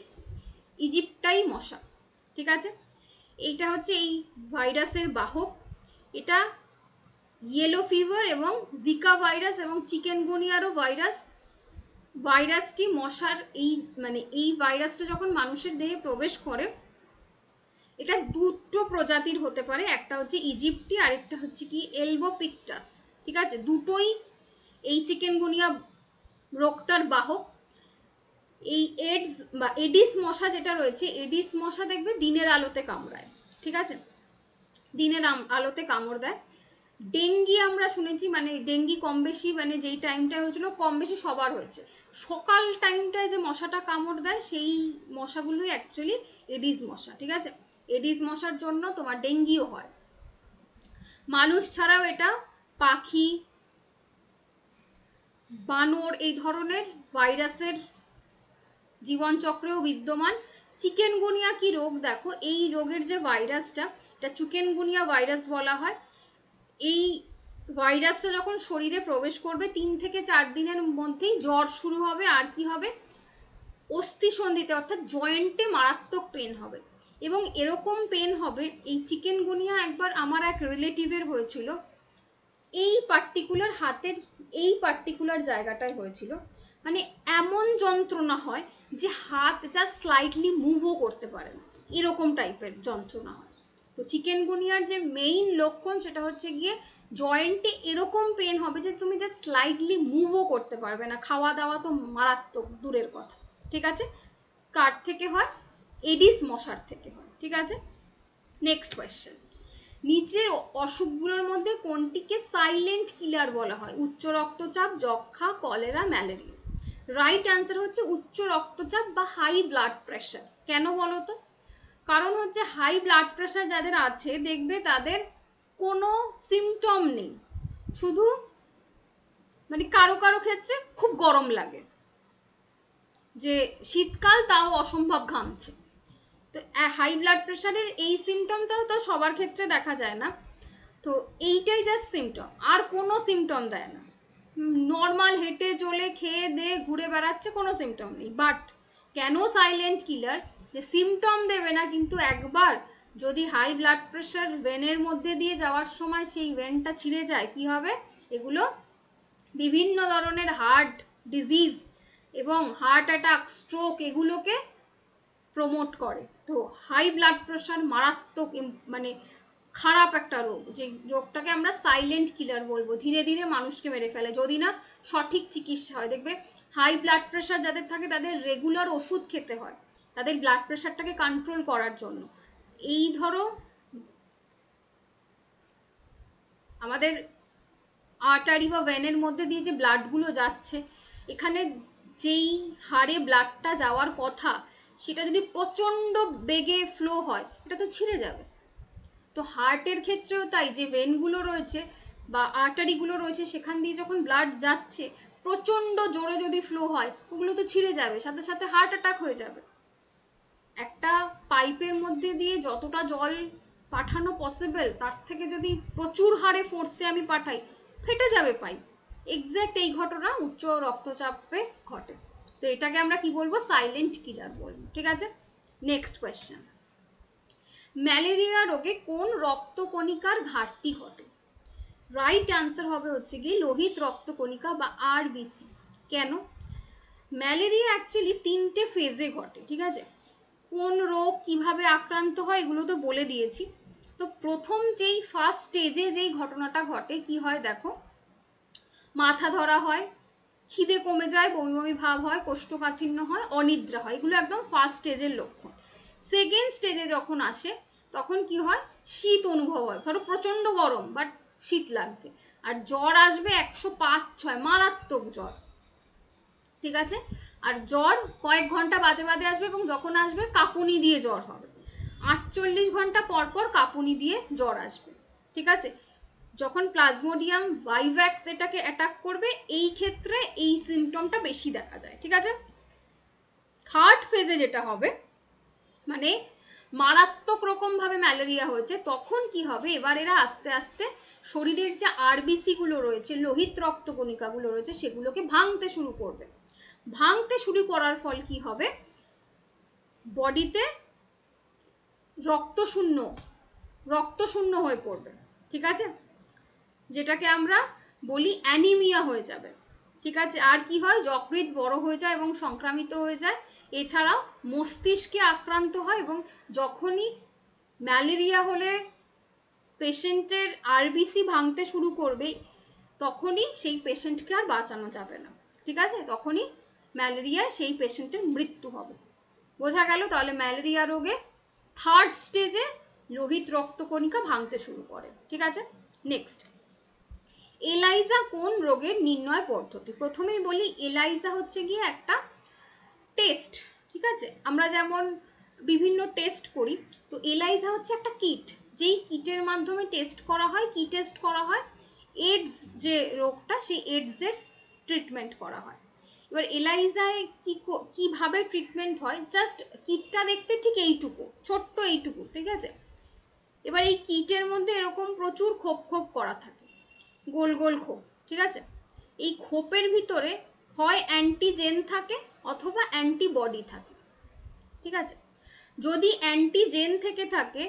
ইজিপ্টাই মশা, ঠিক আছে। এইটা হচ্ছে এই ভাইরাসের বাহক। এটা ইয়েলো ফিভার এবং জিকা ভাইরাস এবং চিকেনগুনিয়ারও ভাইরাস ভাইরাসটি মশার এই ভাইরাসটা যখন মানুষের দেহে প্রবেশ করে, এটা দুটো প্রজাতির হতে পারে, একটা হচ্ছে ইজিপ্টি, আরেকটা হচ্ছে কি এলবোপিক্টাস। ঠিক আছে, দুটোই এই চিকেনগুনিয়া রোগটার বাহক। এই এডস বা এডিস মশা যেটা রয়েছে, এডিস মশা দেখবে দিনের আলোতে কামড়ায়। ঠিক আছে, দিনের আলোতে কামড় দেয়। ডেঙ্গি আমরা শুনেছি, ডেঙ্গি কম বেশি যেই টাইমটায় হয়েছিল কম বেশি সবার হয়েছে। সকাল টাইমটায় যে মশাটা কামড় দেয় সেই মশাগুলোই অ্যাকচুয়ালি এডিস মশা। ঠিক আছে, এডিস মশার জন্য তোমার ডেঙ্গিও হয়। মানুষ ছাড়াও এটা পাখি, বানর এই ধরনের ভাইরাসের জীবনচক্রেও বিদ্যমান। চিকেনগুনিয়া কি রোগ দেখো, এই রোগের যে ভাইরাসটা, এটা চিকেনগুনিয়া ভাইরাস বলা হয়। এই ভাইরাসটা যখন শরীরে প্রবেশ করবে 3 থেকে 4 দিনের মধ্যেই জ্বর শুরু হবে। আর কি হবে, অস্থিসন্ধিতে অর্থাৎ জয়েন্টে মারাত্মক পেন হবে। এবং এরকম পেন হবে, এই চিকেনগুনিয়া একবার আমার এক রিলেটিভের হয়েছিল, এই পার্টিকুলার হাতের এই পার্টিকুলার জায়গাটায় হয়েছিল। এমন যন্ত্রণা হয় যে হাত যা স্লাইটলি মুভও করতে পারে না, এরকম টাইপের যন্ত্রণা হয়। তো চিকেনগুনিয়ার যে মেইন লক্ষণ সেটা হচ্ছে গিয়ে জয়েন্টে এরকম পেন হবে যে তুমি যা স্লাইটলি মুভও করতে পারবে না। খাওয়া দাওয়া তো মারাত্মক দূরের কথা। ঠিক আছে, কার থেকে হয়, এডিস মশার থেকে হয়। ঠিক আছে, নেক্সট কোয়েশ্চেন, নিচের অসুখগুলোর মধ্যে কোনটিকে সাইলেন্ট কিলার বলা হয়? উচ্চ রক্তচাপ, যক্ষা, কলেরা, ম্যালেরিয়া। রাইট অ্যান্সার হচ্ছে উচ্চ রক্তচাপ বা হাই ব্লাড প্রেশার। কেন বলো তো? কারণ হচ্ছে হাই ব্লাড প্রেশার যাদের আছে দেখবে তাদের কোনো সিমটম নেই, শুধু কারো কারো ক্ষেত্রে খুব গরম লাগে, যে শীতকাল তাও অসম্ভব ঘামছে। তো হাই ব্লাড প্রেশারের এই সিমটমটাও তো সবার ক্ষেত্রে দেখা যায় না। তো এইটাই জাস্ট সিমটম, আর কোনো সিমটম দেয় না। নর্মাল হেঁটে চলে খেয়ে দিয়ে ঘুরে বেড়াচ্ছে, কোনো সিমটম নেই। বাট কেন সাইলেন্ট কিলার, যে সিমটম দেবে না কিন্তু একবার যদি হাই ব্লাড প্রেশার ভেনের মধ্যে দিয়ে যাওয়ার সময় সেই ভেনটা ছিঁড়ে যায়, কি হবে, এগুলো বিভিন্ন ধরনের হার্ট ডিজিজ এবং হার্ট অ্যাটাক, স্ট্রোক এগুলোকে প্রমোট করে। তো হাই ব্লাড প্রেশার মারাত্মক খারাপ একটা রোগ, যে রোগটাকে আমরা সাইলেন্ট কিলার বলবো। ধীরে ধীরে মানুষকে মেরে ফেলে যদি না সঠিক চিকিৎসা হয়। দেখবে হাই ব্লাড প্রেশার যাদের থাকে তাদের রেগুলার ওষুধ খেতে হয় তাদের ব্লাড প্রেশারটাকে কন্ট্রোল করার জন্য। এই ধরো আমাদের আর্টারি বা ভেনের মধ্যে দিয়ে যে ব্লাডগুলো যাচ্ছে, এখানে যেই হারে ব্লাডটা যাওয়ার কথা সেটা যদি প্রচণ্ড বেগে ফ্লো হয় এটা তো ছিঁড়ে যাবে। তো হার্টের ক্ষেত্রেও তাই, যে ভেনগুলো রয়েছে বা আর্টারিগুলো রয়েছে সেখান দিয়ে যখন ব্লাড যাচ্ছে প্রচণ্ড জোরে যদি ফ্লো হয় ওগুলো তো ছিঁড়ে যাবে, সাথে সাথে হার্ট অ্যাটাক হয়ে যাবে। একটা পাইপের মধ্যে দিয়ে যতটা জল পাঠানো পসিবল তার থেকে যদি প্রচুর হারে ফোর্সে আমি পাঠাই ফেটে যাবে পাইপ। এক্স্যাক্ট এই ঘটনা উচ্চ রক্তচাপে ঘটে। তো এটাকে আমরা কি বলবো, সাইলেন্ট কিলার বলবো। ঠিক আছে, নেক্সট কোয়েশ্চেন, ম্যালেরিয়া রোগে কোন রক্তকণিকার ঘাটতি ঘটে? রাইট অ্যান্সার হবে হচ্ছে কি লোহিত রক্তকণিকা বা আরবিসি। কেন? ম্যালেরিয়া অ্যাকচুয়ালি 3টে ফেজে ঘটে। ঠিক আছে, কোন রোগ কিভাবে আক্রান্ত হয় এগুলো তো বলে দিয়েছি। তো প্রথম যেই ফার্স্ট স্টেজে যেই ঘটনাটা ঘটে কি হয় দেখো, মাথা ধরা হয়, খিদে কমে যায়, বমি বমি ভাব হয়, কোষ্ঠকাঠিন্য হয়, অনিদ্রা হয়, এগুলো একদম ফার্স্ট স্টেজের লক্ষণ। সেকেন্ড স্টেজে যখন আসে তখন কি হয়, শীত অনুভব হয়, ধরো প্রচন্ড গরম বাট শীত লাগছে, আর জ্বর আসবে 105-6, মারাত্মক জ্বর। ঠিক আছে, আর জ্বর কয়েক ঘন্টা বাদে বাদে আসবে এবং যখন আসবে কাঁপুনি দিয়ে জ্বর হবে। 48 ঘন্টা পর পর কাঁপুনি দিয়ে জ্বর আসবে। ঠিক আছে, যখন প্লাজমোডিয়াম ভাইভ্যাক্স এটাকে অ্যাটাক করবে এই ক্ষেত্রে এই সিমটমটা বেশি দেখা যায়। ঠিক আছে, থার্ড ফেজে যেটা হবে মারাত্মক রকম ভাবে ম্যালেরিয়া হয়েছে তখন কি হবে, এবার এরা আস্তে আস্তে শরীরের যে আরবিসি গুলো রয়েছে, লোহিত রক্তকণিকা গুলো রয়েছে, সেগুলোকে ভাঙতে শুরু করবে। ভাঙতে শুরু করার ফল কি হবে, বডিতে রক্তশূন্য হয়ে পড়বে। ঠিক আছে, যেটাকে আমরা বলি অ্যানিমিয়া হয়ে যাবে। ঠিক আছে, আর কি হয়, যকৃৎ বড় হয়ে যায় এবং সংক্রামিত হয়ে যায়। এছাড়াও মস্তিষ্কে আক্রান্ত হয়, এবং যখনই ম্যালেরিয়া হলে পেশেন্টের আরবিসি ভাঙতে শুরু করবে তখনই সেই পেশেন্টকে আর বাঁচানো যাবে না। ঠিক আছে, তখনই ম্যালেরিয়ায় সেই পেশেন্টের মৃত্যু হবে। বোঝা গেল? তাহলে ম্যালেরিয়া রোগে থার্ড স্টেজে লোহিত রক্তকণিকা ভাঙতে শুরু করে। ঠিক আছে, নেক্সট, এলাইজা কোন রোগের নির্ণয় পদ্ধতি? প্রথমেই বলি এলাইজা হচ্ছে গিয়ে একটা টেস্ট। ঠিক আছে, আমরা যেমন বিভিন্ন টেস্ট করি, তো এলাইজা হচ্ছে একটা কিট, যেই কিটের মাধ্যমে টেস্ট করা হয়। কি টেস্ট করা হয়? এইডস যে রোগটা, সেই এইডসের ট্রিটমেন্ট করা হয়। এবার এলাইজায় কিভাবে ট্রিটমেন্ট হয়, জাস্ট কিটটা দেখতে ঠিক এইটুকু, ছোট্ট এইটুকু। ঠিক আছে, এবার এই কিটের মধ্যে এরকম প্রচুর খোপ খোপ করা থাকে, গোল গোল খোপ। ঠিক আছে, এই খোপের ভিতরে হয় অ্যান্টিজেন থাকে অথবা অ্যান্টিবডি থাকে। ঠিক আছে, যদি অ্যান্টিজেন থেকে থাকে,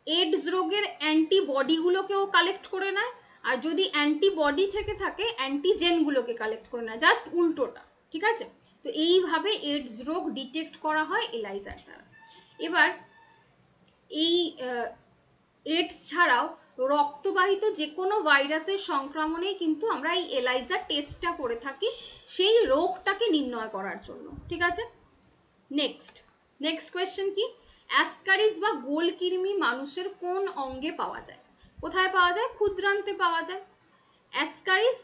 এইডস রোগের অ্যান্টিবডিগুলোকেও কালেক্ট করে নেয়, আর যদি অ্যান্টিবডি থেকে থাকে, অ্যান্টিজেনগুলোকে কালেক্ট করে নেয়, জাস্ট উল্টোটা। ঠিক আছে, তো এইভাবে এইডস রোগ ডিটেক্ট করা হয় এলাইজার দ্বারা। এবার এই এইডস ছাড়াও রক্তবাহিত যে কোনো ভাইরাসের সংক্রমণেই কিন্তু আমরা এই এলাইজা টেস্টটা করে থাকি, সেই রোগটাকে নির্ণয় করার জন্য। ঠিক আছে, নেক্সট কোয়েশ্চেন কি? অ্যাসকারিস বা গোলকৃমি মানুষের কোন অঙ্গে পাওয়া যায়? কোথায় পাওয়া যায়? ক্ষুদ্রান্তে পাওয়া যায়। অ্যাসকারিস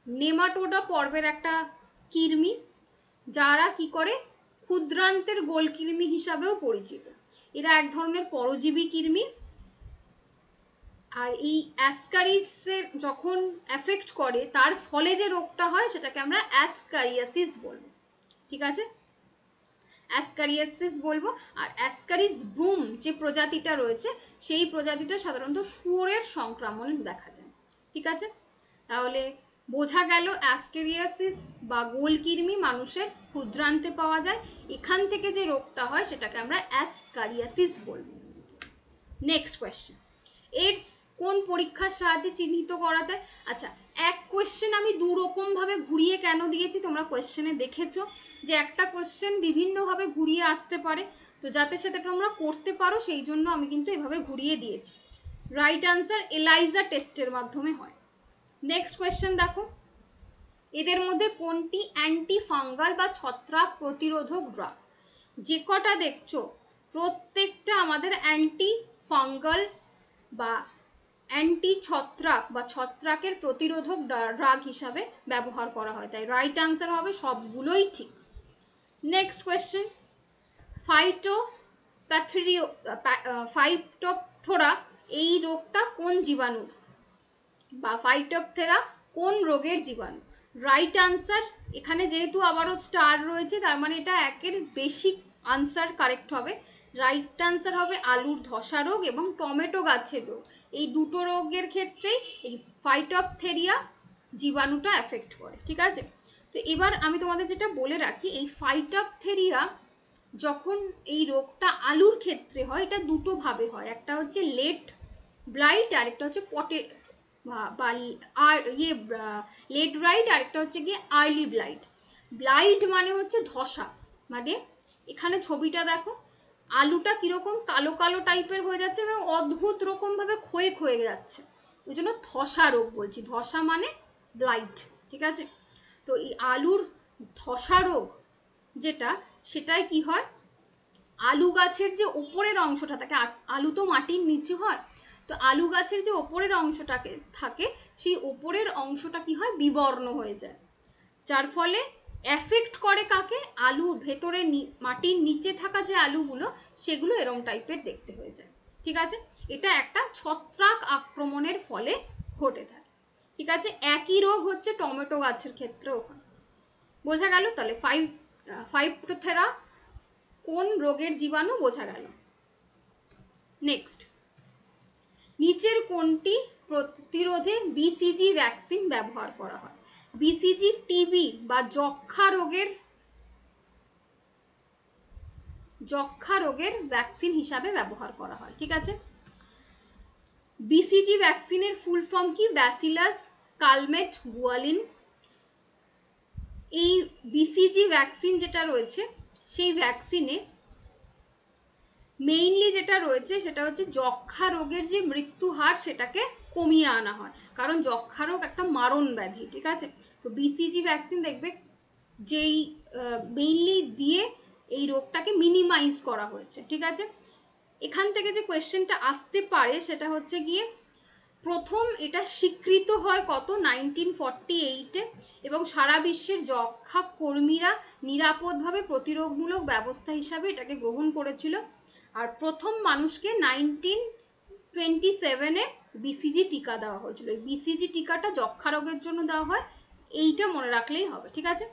নেমাটোডা পর্বের একটা কৃমি, যারা কি করে ক্ষুদ্রান্তের গোলকৃমি হিসাবেও পরিচিত। এরা এক ধরনের পরজীবী কৃমি। আর এই অ্যাসকারিসের যখন এফেক্ট করে, তার ফলে যে রোগটা হয় সেটাকে আমরা অ্যাসকারিয়াসিস বলবো। ঠিক আছে, অ্যাসকারিয়াসিস বলবো। আর অ্যাসকারিস ব্রুম যে প্রজাতিটা রয়েছে, সেই প্রজাতিটা সাধারণত শুয়োরের সংক্রমণ দেখা যায়। ঠিক আছে, তাহলে বোঝা গেল অ্যাসকারিয়াসিস বা গোলকৃমি মানুষের ক্ষুদ্রান্তে পাওয়া যায়। এখান থেকে যে রোগটা হয় সেটাকে আমরা অ্যাসকারিয়াসিস বলবো। নেক্সট কোয়েশ্চেন, এইডস কোন পরীক্ষার সাহায্যে চিহ্নিত করা যায়? আচ্ছা, এক কোয়েশ্চেন আমি দু রকম ভাবে ঘুরিয়ে কেন দিয়েছি, তোমরা কোয়েশ্চেনে দেখেছো যে একটা কোয়েশ্চেন বিভিন্নভাবে ঘুরিয়ে আসতে পারে, তো যাতে সেটা তোমরা করতে পারো সেই জন্য আমি কিন্তু এভাবে ঘুরিয়ে দিয়েছি। রাইট আনসার এলাইজা টেস্টের মাধ্যমে হয়। নেক্সট কোয়েশ্চেন দেখো, এদের মধ্যে কোনটি অ্যান্টি ফাঙ্গাল বা ছত্রাক প্রতিরোধক ড্রাগ? যে কটা দেখছো প্রত্যেকটা আমাদের অ্যান্টি ফাঙ্গাল বা অ্যান্টি ছত্রাক বা ছত্রাকের প্রতিরোধক ড্রাগ হিসাবে ব্যবহার করা হয়, তাই রাইট আনসার হবে সবগুলোই ঠিক। নেক্সট কোয়েশ্চেন, ফাইটোপথোরা এই রোগটা কোন জীবাণুর, বা ফাইটোপথেরা কোন রোগের জীবাণু? রাইট আনসার, এখানে যেহেতু আবারও স্টার রয়েছে তার মানে এটা একের বেশি আনসার কারেক্ট হবে। রাইট আনসার হবে আলুর ধসা রোগ এবং টমেটো গাছের রোগ। এই দুটো রোগের ক্ষেত্রেই এই ফাইটোপথেরিয়া জীবাণুটা এফেক্ট করে। ঠিক আছে, তো এবার আমি তোমাদের যেটা বলে রাখি, এই ফাইটোপথেরিয়া যখন এই রোগটা আলুর ক্ষেত্রে হয়, এটা দুটো ভাবে হয়। একটা হচ্ছে লেট ব্লাইট, আর একটা হচ্ছে লেট ব্লাইট, আর একটা হচ্ছে গিয়ে আর্লি ব্লাইট। ব্লাইট মানে হচ্ছে ধসা, মানে এখানে ছবিটা দেখো, আলুটা কিরকম কালো কালো টাইপের হয়ে যাচ্ছে, মানে অদ্ভুত রকম ভাবে ক্ষয়ে ক্ষয়ে যাচ্ছে, ওই জন্য ধসা রোগ বলছি। ধসা মানে ব্লাইট। ঠিক আছে, তো এই আলুর ধসা রোগ যেটা, সেটাই কি হয়, আলু গাছের যে ওপরের অংশটা থাকে, আলু তো মাটির নিচে হয়, তো আলু গাছের যে ওপরের অংশটাকে থাকে, সেই ওপরের অংশটা কি হয়, বিবর্ণ হয়ে যায়, যার ফলে এফেক্ট করে কাকে, আলু ভেতরে মাটির নিচে থাকা যে আলুগুলো, সেগুলো এরম টাইপের দেখতে হয়ে যায়। ঠিক আছে, এটা একটা ছত্রাক আক্রমণের ফলে ঘটে থাকে। ঠিক আছে, একই রোগ হচ্ছে টমেটো গাছের ক্ষেত্রেও হয়। বোঝা গেল? তাহলে ফাইটোপথেরা কোন রোগের জীবাণু বোঝা গেল। নেক্সট, নিচের কোনটি প্রতিরোধে বিসিজি ভ্যাকসিন ব্যবহার করা হয়? বিসিজি টিবি বা যক্ষা রোগের ভ্যাকসিন হিসাবে ব্যবহার করা হয়। ঠিক আছে, বিসিজি ভ্যাকসিনের ফুল ফর্ম কি? ব্যাসিলাস কালমেট গুয়ালিন। এই বিসিজি ভ্যাকসিন যেটা রয়েছে সেই ভ্যাকসিনে মেইনলি যেটা রয়েছে সেটা হচ্ছে যক্ষা রোগের যে মৃত্যু হার সেটাকে কমিয়ে আনা হয়, কারণ যক্ষা রোগ একটা মারণ ব্যাধি, ঠিক আছে। তো বিসিজি ভ্যাকসিন দেখবে যেই মেইনলি দিয়ে এই রোগটাকে মিনিমাইজ করা হয়েছে, ঠিক আছে। এখান থেকে যে কোয়েশ্চেনটা আসতে পারে সেটা হচ্ছে গিয়ে প্রথম এটা স্বীকৃত হয় কত 1948-এ, এবং সারা বিশ্বের যক্ষা কর্মীরা নিরাপদভাবে প্রতিরোধমূলক ব্যবস্থা হিসাবে এটাকে গ্রহণ করেছিল। আর প্রথম মানুষকে 1927-এ বিসিজি টিকা দেওয়া হয়েছিল। এই বিসিজি টিকাটা যক্ষা রোগের জন্য দেওয়া হয়, এইটা মনে রাখলেই হবে, ঠিক আছে।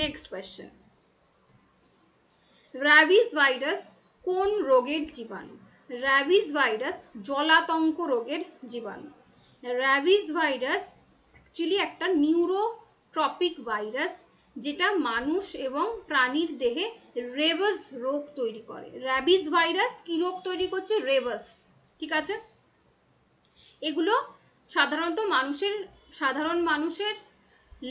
নেক্সট কোয়েশ্চেন, র্যাবিস ভাইরাস কোন রোগের জীবাণু? র্যাবিস ভাইরাস জলাতঙ্ক রোগের জীবাণু। র্যাবিস ভাইরাস অ্যাকচুয়ালি একটা নিউরোট্রপিক ভাইরাস, যেটা মানুষ এবং প্রাণীর দেহে রেবাস রোগ তৈরি করে। র্যাবিস ভাইরাস কি রোগ তৈরি করছে? রেবাস, ঠিক আছে। এগুলো সাধারণ মানুষের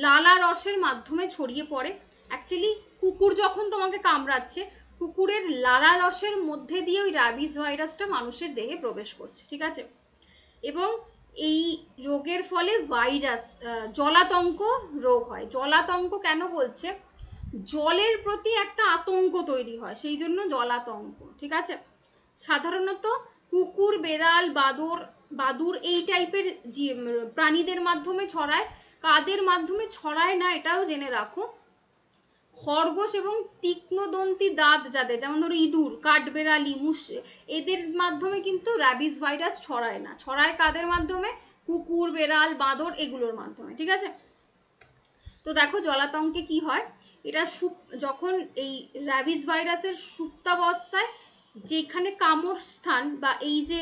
লালা রসের মাধ্যমে ছড়িয়ে পড়ে। অ্যাকচুয়ালি কুকুর যখন তোমাকে কামড়াচ্ছে, কুকুরের লালা রসের মধ্যে দিয়ে ওই র্যাবিস ভাইরাসটা মানুষের দেহে প্রবেশ করছে, ঠিক আছে। এবং এই রোগের ফলে জলাতঙ্ক রোগ হয়। জলাতঙ্ক কেন বলছে? জলের প্রতি একটা আতঙ্ক তৈরি হয়, সেই জন্য জলাতঙ্ক, ঠিক আছে। সাধারণত কুকুর, বেড়াল, বাদুর এই টাইপের প্রাণীদের মাধ্যমে ছড়ায়। কাদের মাধ্যমে ছড়ায় না এটাও জেনে রাখো, খরগোশ এবং তীক্ষ্ণদন্তি দাঁত যাদের, যেমন ধরো ইঁদুর, কাঠবেড়ালি, মুষ, এদের মাধ্যমে কিন্তু র্যাবিস ভাইরাস ছড়ায় না। ছড়ায় কাদের মাধ্যমে? কুকুর, বেড়াল, বাঁদর, এগুলোর মাধ্যমে, ঠিক আছে। তো দেখো জলাতঙ্কে কি হয়, এটা যখন এই র্যাবিস ভাইরাসের সুপ্তাবস্থায় যেখানে কামড় স্থান বা এই যে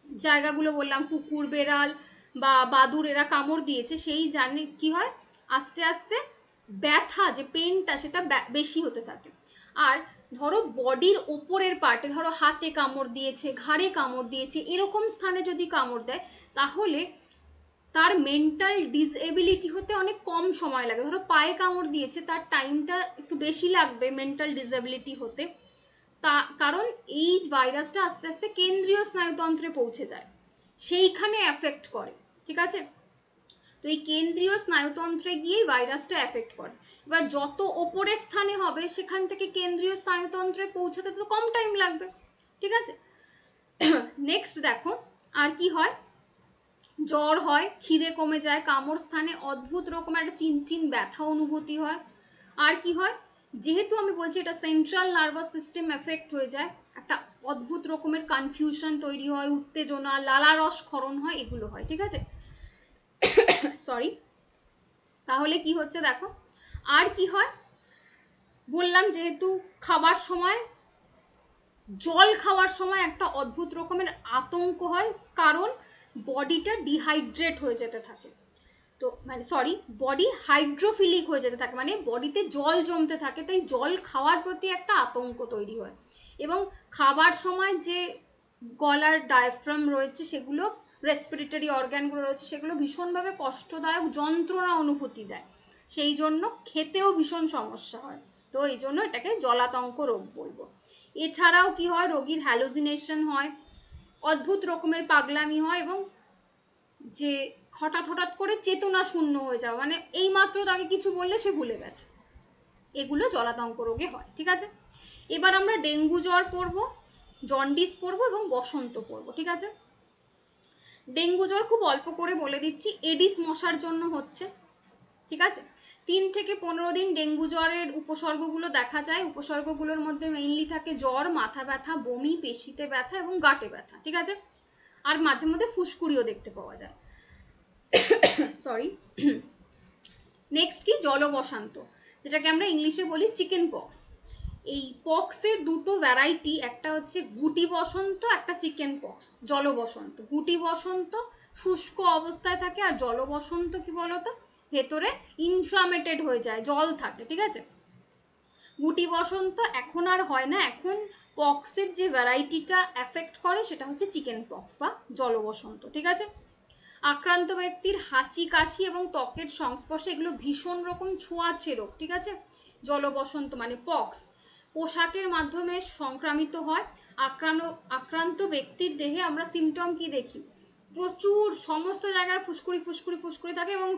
জায়গাগুলো বললাম, কুকুর, বেড়াল বা বাদুর এরা কামড় দিয়েছে, সেই জানে কি হয়, আস্তে আস্তে ব্যথা যে পেনটা সেটা বেশি হতে থাকে। আর ধরো বডির ওপরের পার্টে, ধরো হাতে কামড় দিয়েছে, ঘাড়ে কামড় দিয়েছে, এরকম স্থানে যদি কামড় দেয় তাহলে তার মেন্টাল ডিসএবিলিটি হতে অনেক কম সময় লাগে। ধরো পায়ে কামড় দিয়েছে, তার টাইমটা একটু বেশি লাগবে মেন্টাল ডিসএবিলিটি হতে, কারণ এই ভাইরাসটা আস্তে আস্তে কেন্দ্রীয় স্নায়ুতন্ত্রে পৌঁছে যায়, সেইখানে এফেক্ট করে, ঠিক আছে। তো এই কেন্দ্রীয় স্নায়ুতন্ত্রে গিয়ে ভাইরাসটা এফেক্ট করে। এবার যত ওপরের স্থানে হবে সেখান থেকে কেন্দ্রীয় স্নায়ুতন্ত্রে পৌঁছাতে তো কম টাইম লাগবে, ঠিক আছে। নেক্সট দেখো আর কি হয়, জ্বর হয়, খিদে কমে যায়, কামড় স্থানে অদ্ভুত রকম একটা চিনচিন ব্যথা অনুভূতি হয়। আর কি হয়, যেহেতু আমি বলছি এটা সেন্ট্রাল নার্ভাস সিস্টেম এফেক্ট হয়ে যায়, একটা অদ্ভুত রকমের কনফিউশন তৈরি হয়, উত্তেজনা, লালারস ক্ষরণ হয়, এগুলো হয়, ঠিক আছে। সরি। তাহলে কি হচ্ছে দেখো, আর কি হয় বললাম, যেহেতু জল খাওয়ার সময় একটা অদ্ভুত রকমের আতঙ্ক হয়, কারণ বডিটা ডিহাইড্রেট হয়ে যেতে থাকে। তো বডি হাইড্রোফিলিক হয়ে যেতে থাকে, মানে বডিতে জল জমতে থাকে, তাই জল খাওয়ার প্রতি একটা আতঙ্ক তৈরি হয়। এবং খাবার সময় যে গলার ডায়াফ্রাম রয়েছে, সেগুলো রেসপিরেটরি অর্গ্যানগুলো রয়েছে, সেগুলো ভীষণভাবে কষ্টদায়ক যন্ত্রণা অনুভূতি দেয়, সেই জন্য খেতেও ভীষণ সমস্যা হয়। তো এই জন্য এটাকে জলাতঙ্ক রোগ বলবো। এছাড়াও কি হয়, রোগীর হ্যালুসিনেশন হয়, অদ্ভুত রকমের পাগলামি হয়, এবং যে হঠাৎ করে চেতনা শূন্য হয়ে যাওয়া, মানে এই মাত্র তাকে কিছু বললে সে ভুলে গেছে, এগুলো জলাতঙ্ক রোগে হয়, ঠিক আছে। এবার আমরা ডেঙ্গু জ্বর পড়বো, জন্ডিস পড়বো এবং বসন্ত পড়বো, ঠিক আছে। ডেঙ্গু জ্বর খুব অল্প করে বলে দিচ্ছি, এডিস মশার জন্য হচ্ছে, ঠিক আছে। 3 থেকে 15 দিন ডেঙ্গু জ্বরের উপসর্গগুলো দেখা যায়। উপসর্গগুলোর মধ্যে মেইনলি থাকে জ্বর, মাথা ব্যথা, বমি, পেশিতে ব্যথা এবং গাঁটে ব্যথা, ঠিক আছে। আর মাঝে মধ্যে ফুসকুড়িও দেখতে পাওয়া যায়। সরি। নেক্সট কি, জলবসন্ত, যেটাকে আমরা ইংলিশে বলি চিকেন পক্স। এই পক্সের দুটো ভ্যারাইটি, একটা হচ্ছে গুটি বসন্ত, একটা চিকেন পক্স। জলবসন্ত, গুটি বসন্ত শুষ্ক অবস্থায় থাকে, আর জলবসন্ত কি বলতো, ভেতরে ইনফ্লামেটেড হয়ে যায়, জল থাকে, ঠিক আছে। গুটি বসন্ত এখন আর হয় না, এখন পক্সের যে ভ্যারাইটিটা এফেক্ট করে সেটা হচ্ছে চিকেন পক্স বা জলবসন্ত, ঠিক আছে। আক্রান্ত ব্যক্তির হাঁচি, কাশি এবং ত্বকের সংস্পর্শে, এগুলো ভীষণ রকম ছোঁয়াচে রোগ, ঠিক আছে। জলবসন্ত মানে পক্স, পোশাকের মাধ্যমে সংক্রামিত হয়। আক্রান্ত ব্যক্তির দেহে আমরা সিমটম কি দেখি? প্রচুর সমস্ত জায়গায় ফুসকুড়ি ফুসকুড়ি ফুসকুড়ি থাকে এবং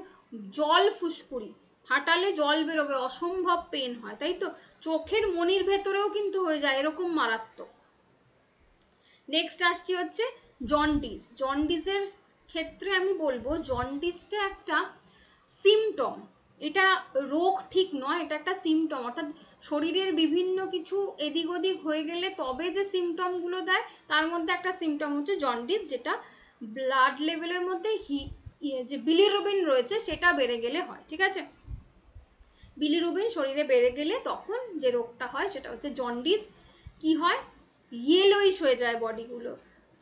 জল ফুসকুড়ি, ফাটালে জল বেরোবে, অসম্ভব পেন হয়, তাই তো। চোখের মনির ভেতরেও কিন্তু হয়ে যায়, এরকম মারাত্মক। নেক্সট আসছি হচ্ছে জন্ডিস। জন্ডিসের ক্ষেত্রে আমি বলবো জন্ডিসটা একটা সিমটম, এটা রোগ ঠিক নয়, এটা একটা সিমটম, অর্থাৎ শরীরের বিভিন্ন কিছু এদিক ওদিক হয়ে গেলে তবে যে সিমটমগুলো দেয় তার মধ্যে একটা সিমটম হচ্ছে জন্ডিস, যেটা ব্লাড লেভেলের মধ্যে যে বিলিরুবিন রয়েছে সেটা বেড়ে গেলে হয়, ঠিক আছে। বিলিরুবিন শরীরে বেড়ে গেলে তখন যে রোগটা হয় সেটা হচ্ছে জন্ডিস। কি হয়? ইয়েলোইশ হয়ে যায় বডিগুলো,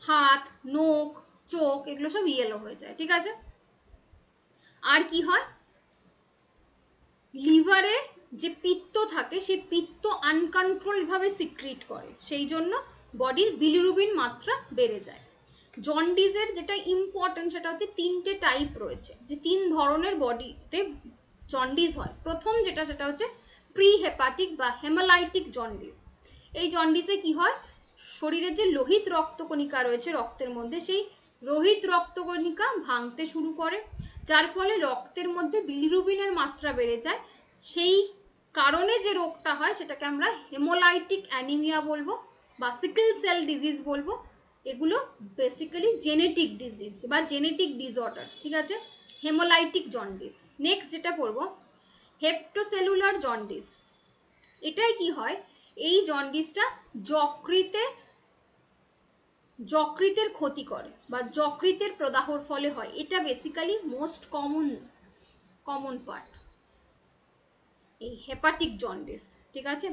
হাত, নখ, চোখ এগুলো সব ইয়েলো হয়ে যায়, ঠিক আছে। আর কি হয়? লিভারে যে পিত্ত থাকে সেই পিত্ত আনকন্ট্রোল ভাবে সিক্রিট করে, সেই জন্য বডির বিলিরুবিন মাত্রা বেড়ে যায়। জন্ডিসের যেটা ইম্পর্টেন্ট সেটা হচ্ছে তিনটে টাইপ রয়েছে, যে তিন ধরনের বডিতে জন্ডিস হয়। প্রথম যেটা সেটা হচ্ছে প্রি হেপাটিক বা হেমালাইটিক জন্ডিস। এই জন্ডিসে কি হয়? শরীরের যে লোহিত রক্তকণিকা রয়েছে রক্তের মধ্যে, সেই লোহিত রক্তকণিকা ভাঙতে শুরু করে, যার ফলে রক্তের মধ্যে বিলিরুবিনের মাত্রা বেড়ে যায়। সেই কারণে যে রোগটা হয় সেটাকে আমরা হেমোলাইটিক অ্যানিমিয়া বলবো বা সিকেল সেল ডিজিজ বলবো। এগুলো বেসিক্যালি জেনেটিক ডিজিজ বা জেনেটিক ডিসঅর্ডার, ঠিক আছে। Haemolytic jaundice. নেক্সট যেটা পড়বো হেপ্টোসেলুলার জন্ডিস। এটাই কি হয়? এই জন্ডিসটা যকৃতের ক্ষতি করে বা যকৃতের প্রদাহর ফলে হয়। এটা বেসিক্যালি মোস্ট কমন পার্ট, এই হেপাটিক জন্ডিস, ঠিক আছে।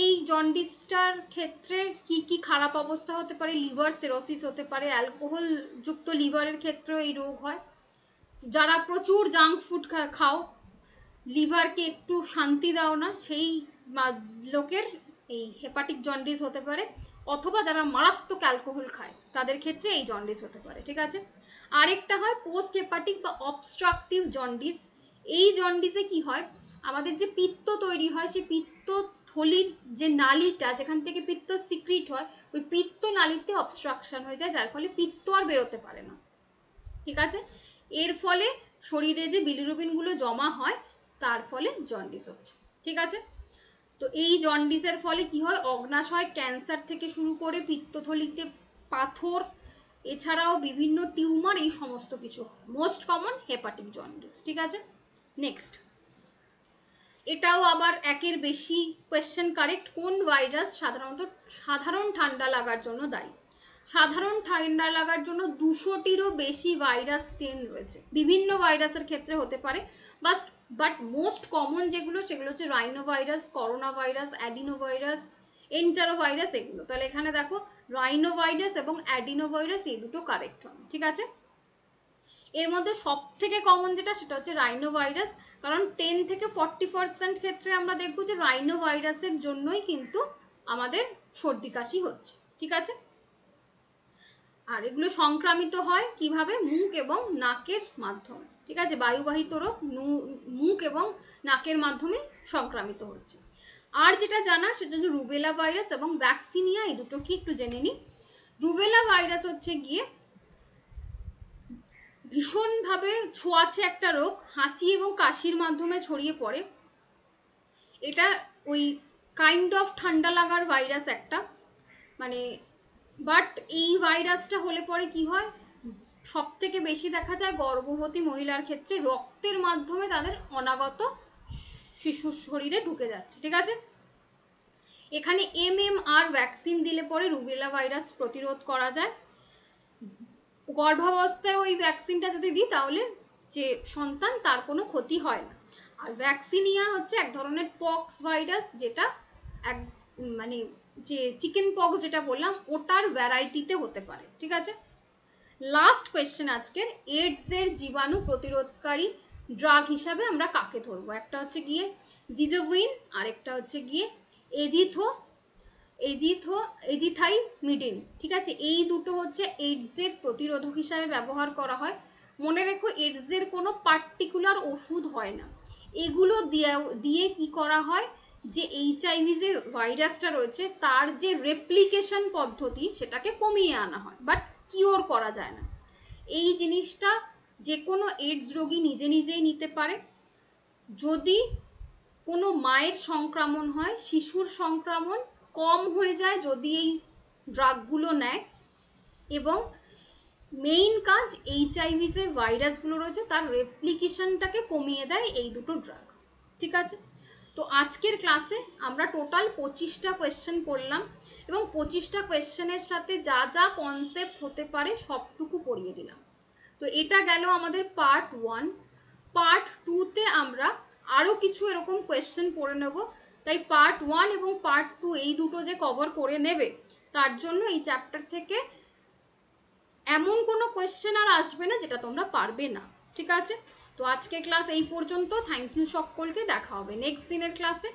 এই জন্ডিসটার ক্ষেত্রে কি কি খারাপ অবস্থা হতে পারে? লিভার সিরোসিস হতে পারে, অ্যালকোহল যুক্ত লিভারের ক্ষেত্রেও এই রোগ হয়। যারা প্রচুর জাঙ্ক ফুড খাও, লিভারকে একটু শান্তি দাও না, সেই লোকের এই হেপাটিক জন্ডিস হতে পারে। অথবা যারা মারাত্মক অ্যালকোহল খায় তাদের ক্ষেত্রে এই জন্ডিস হতে পারে, ঠিক আছে। আরেকটা হয় পোস্ট হেপাটিক বা অবস্ট্রাকটিভ জন্ডিস। এই জন্ডিসে কি হয়? আমাদের যে পিত্ত তৈরি হয় সেই পিত্ত থলির যে নালীটা যেখান থেকে পিত্ত সিক্রিট হয়, ওই পিত্ত নালীতে অবস্ট্রাকশন হয়ে যায়, যার ফলে পিত্ত আর বেরোতে পারে না, ঠিক আছে। এর ফলে শরীরে যে বিলিরুবিনগুলো জমা হয় তার ফলে জন্ডিস হচ্ছে, ঠিক আছে। তো এই জন্ডিসের ফলে কি হয়? অগ্নাশয় ক্যান্সার থেকে শুরু করে পিত্তথলিতে পাথর, এছাড়াও বিভিন্ন টিউমার, এই সমস্ত কিছু। মোস্ট কমন হেপাটিক জন্ডিস, ঠিক আছে। নেক্সট, এটাও আবার একের বেশি কোয়েশ্চেন কারেক্ট। কোন ভাইরাস সাধারণত সাধারণ ঠান্ডা লাগার জন্য দায়ী? সাধারণ ঠান্ডা লাগার জন্য 200টিরও বেশি ভাইরাস স্ট্রেন রয়েছে। বিভিন্ন ভাইরাসের ক্ষেত্রে হতে পারে, বাট মোস্ট কমন যেগুলো সেগুলো হচ্ছে rhino virus, corona virus, adeno virus, entero virus, এগুলো। তাহলে এখানে দেখো রাইনো ভাইরাস এবং অ্যাডিনো ভাইরাস এই দুটো কারেক্ট হবে, ঠিক আছে। এর মধ্যে সব থেকে কমন যেটা সেটা হচ্ছে রাইনো ভাইরাস, কারণ 10 থেকে 40% ক্ষেত্রে আমরা দেখবো যে রাইনো ভাইরাসের জন্যই কিন্তু আমাদের সর্দি কাশি হচ্ছে, ঠিক আছে। আর এগুলো সংক্রামিত হয় কিভাবে? মুখ এবং নাকের মাধ্যমে, ঠিক আছে। বায়ুবাহিত রোগ মুখ এবং নাকের মাধ্যমে সংক্রামিত হচ্ছে। আর যেটা জানার সেটা হচ্ছে রুবেলা ভাইরাস এবং ভ্যাকসিনিয়া, এই দুটো কি একটু জেনে নিই। রুবেলা ভাইরাস হচ্ছে গিয়ে ভীষণভাবে ছোঁয়াচে একটা রোগ, হাঁচি এবং কাশির মাধ্যমে ছড়িয়ে পড়ে। এটা ওই কাইন্ড অফ ঠান্ডা লাগার ভাইরাস একটা, মানে বাট এই ভাইরাসটা হলে পরে কি হয়? সব থেকে বেশি দেখা যায় গর্ভবতী মহিলার ক্ষেত্রে, রক্তের মাধ্যমে তাদের অনাগত শিশুর শরীরে ঢুকে যাচ্ছে, ঠিক আছে। এখানে MMR ভ্যাকসিন দিলে পরে রুবেলা ভাইরাস প্রতিরোধ করা যায়। গর্ভাবস্থায় ওই ভ্যাকসিনটা যদি দিই তাহলে যে সন্তান তার কোনো ক্ষতি হয় না। আর ভ্যাকসিনিয়া হচ্ছে এক ধরনের পক্স ভাইরাস, যেটা এক মানে যে চিকেন পক্স যেটা বললাম ওটার ভ্যারাইটিতে হতে পারে, ঠিক আছে। লাস্ট কোয়েশ্চেন আজকের, এইডস এর জীবাণু প্রতিরোধকারী ড্রাগ হিসাবে আমরা কাকে ধরবো? একটা হচ্ছে গিয়ে জিডোগুইন, আরেকটা হচ্ছে গিয়ে এজিথাইমিডিন, ঠিক আছে। এই দুটো হচ্ছে এইডস এর প্রতিরোধক হিসাবে ব্যবহার করা হয়। মনে রেখো এডসের কোনো পার্টিকুলার ওষুধ হয় না, এগুলো দিয়ে কি করা হয়, যে এইচআইভি যে ভাইরাসটা রয়েছে তার যে রেপ্লিকেশন পদ্ধতি সেটাকে কমিয়ে আনা হয়, বাট কিওর করা যায় না। এই জিনিসটা যে কোনো এডস রোগী নিজে নিজেই নিতে পারে। যদি কোনো মায়ের সংক্রমণ হয়, শিশুর সংক্রমণ কম হয়ে যায় যদি এই ড্রাগগুলো নেয়, এবং মেইন কাজ এইচআইভি যে ভাইরাসগুলো রয়েছে তার রেপ্লিকেশনটাকে কমিয়ে দেয় এই দুটো ড্রাগ। ঠিক আছে, তো আজকের ক্লাসে আমরা টোটাল 25টা কোয়েশ্চেন করলাম এবং 25টা কোয়েশ্চেনের সাথে যা যা কনসেপ্ট হতে পারে সবটুকু পড়িয়ে দিলাম। তো এটা গেল আমাদের পার্ট 1। পার্ট 2তে আমরা আরও কিছু এরকম কোয়েশ্চেন পড়ে নেব, তাই পার্ট 1 এবং পার্ট 2 এই দুটো যে কভার করে নেবে তার জন্য এই চ্যাপ্টার থেকে এমন কোনো কোয়েশ্চেন আর আসবে না যেটা তোমরা পারবে না। ঠিক আছে, তো আজকে ক্লাস এই পর্যন্ত। থ্যাংক ইউ সকলকে, দেখা হবে নেক্সট দিনের ক্লাসে।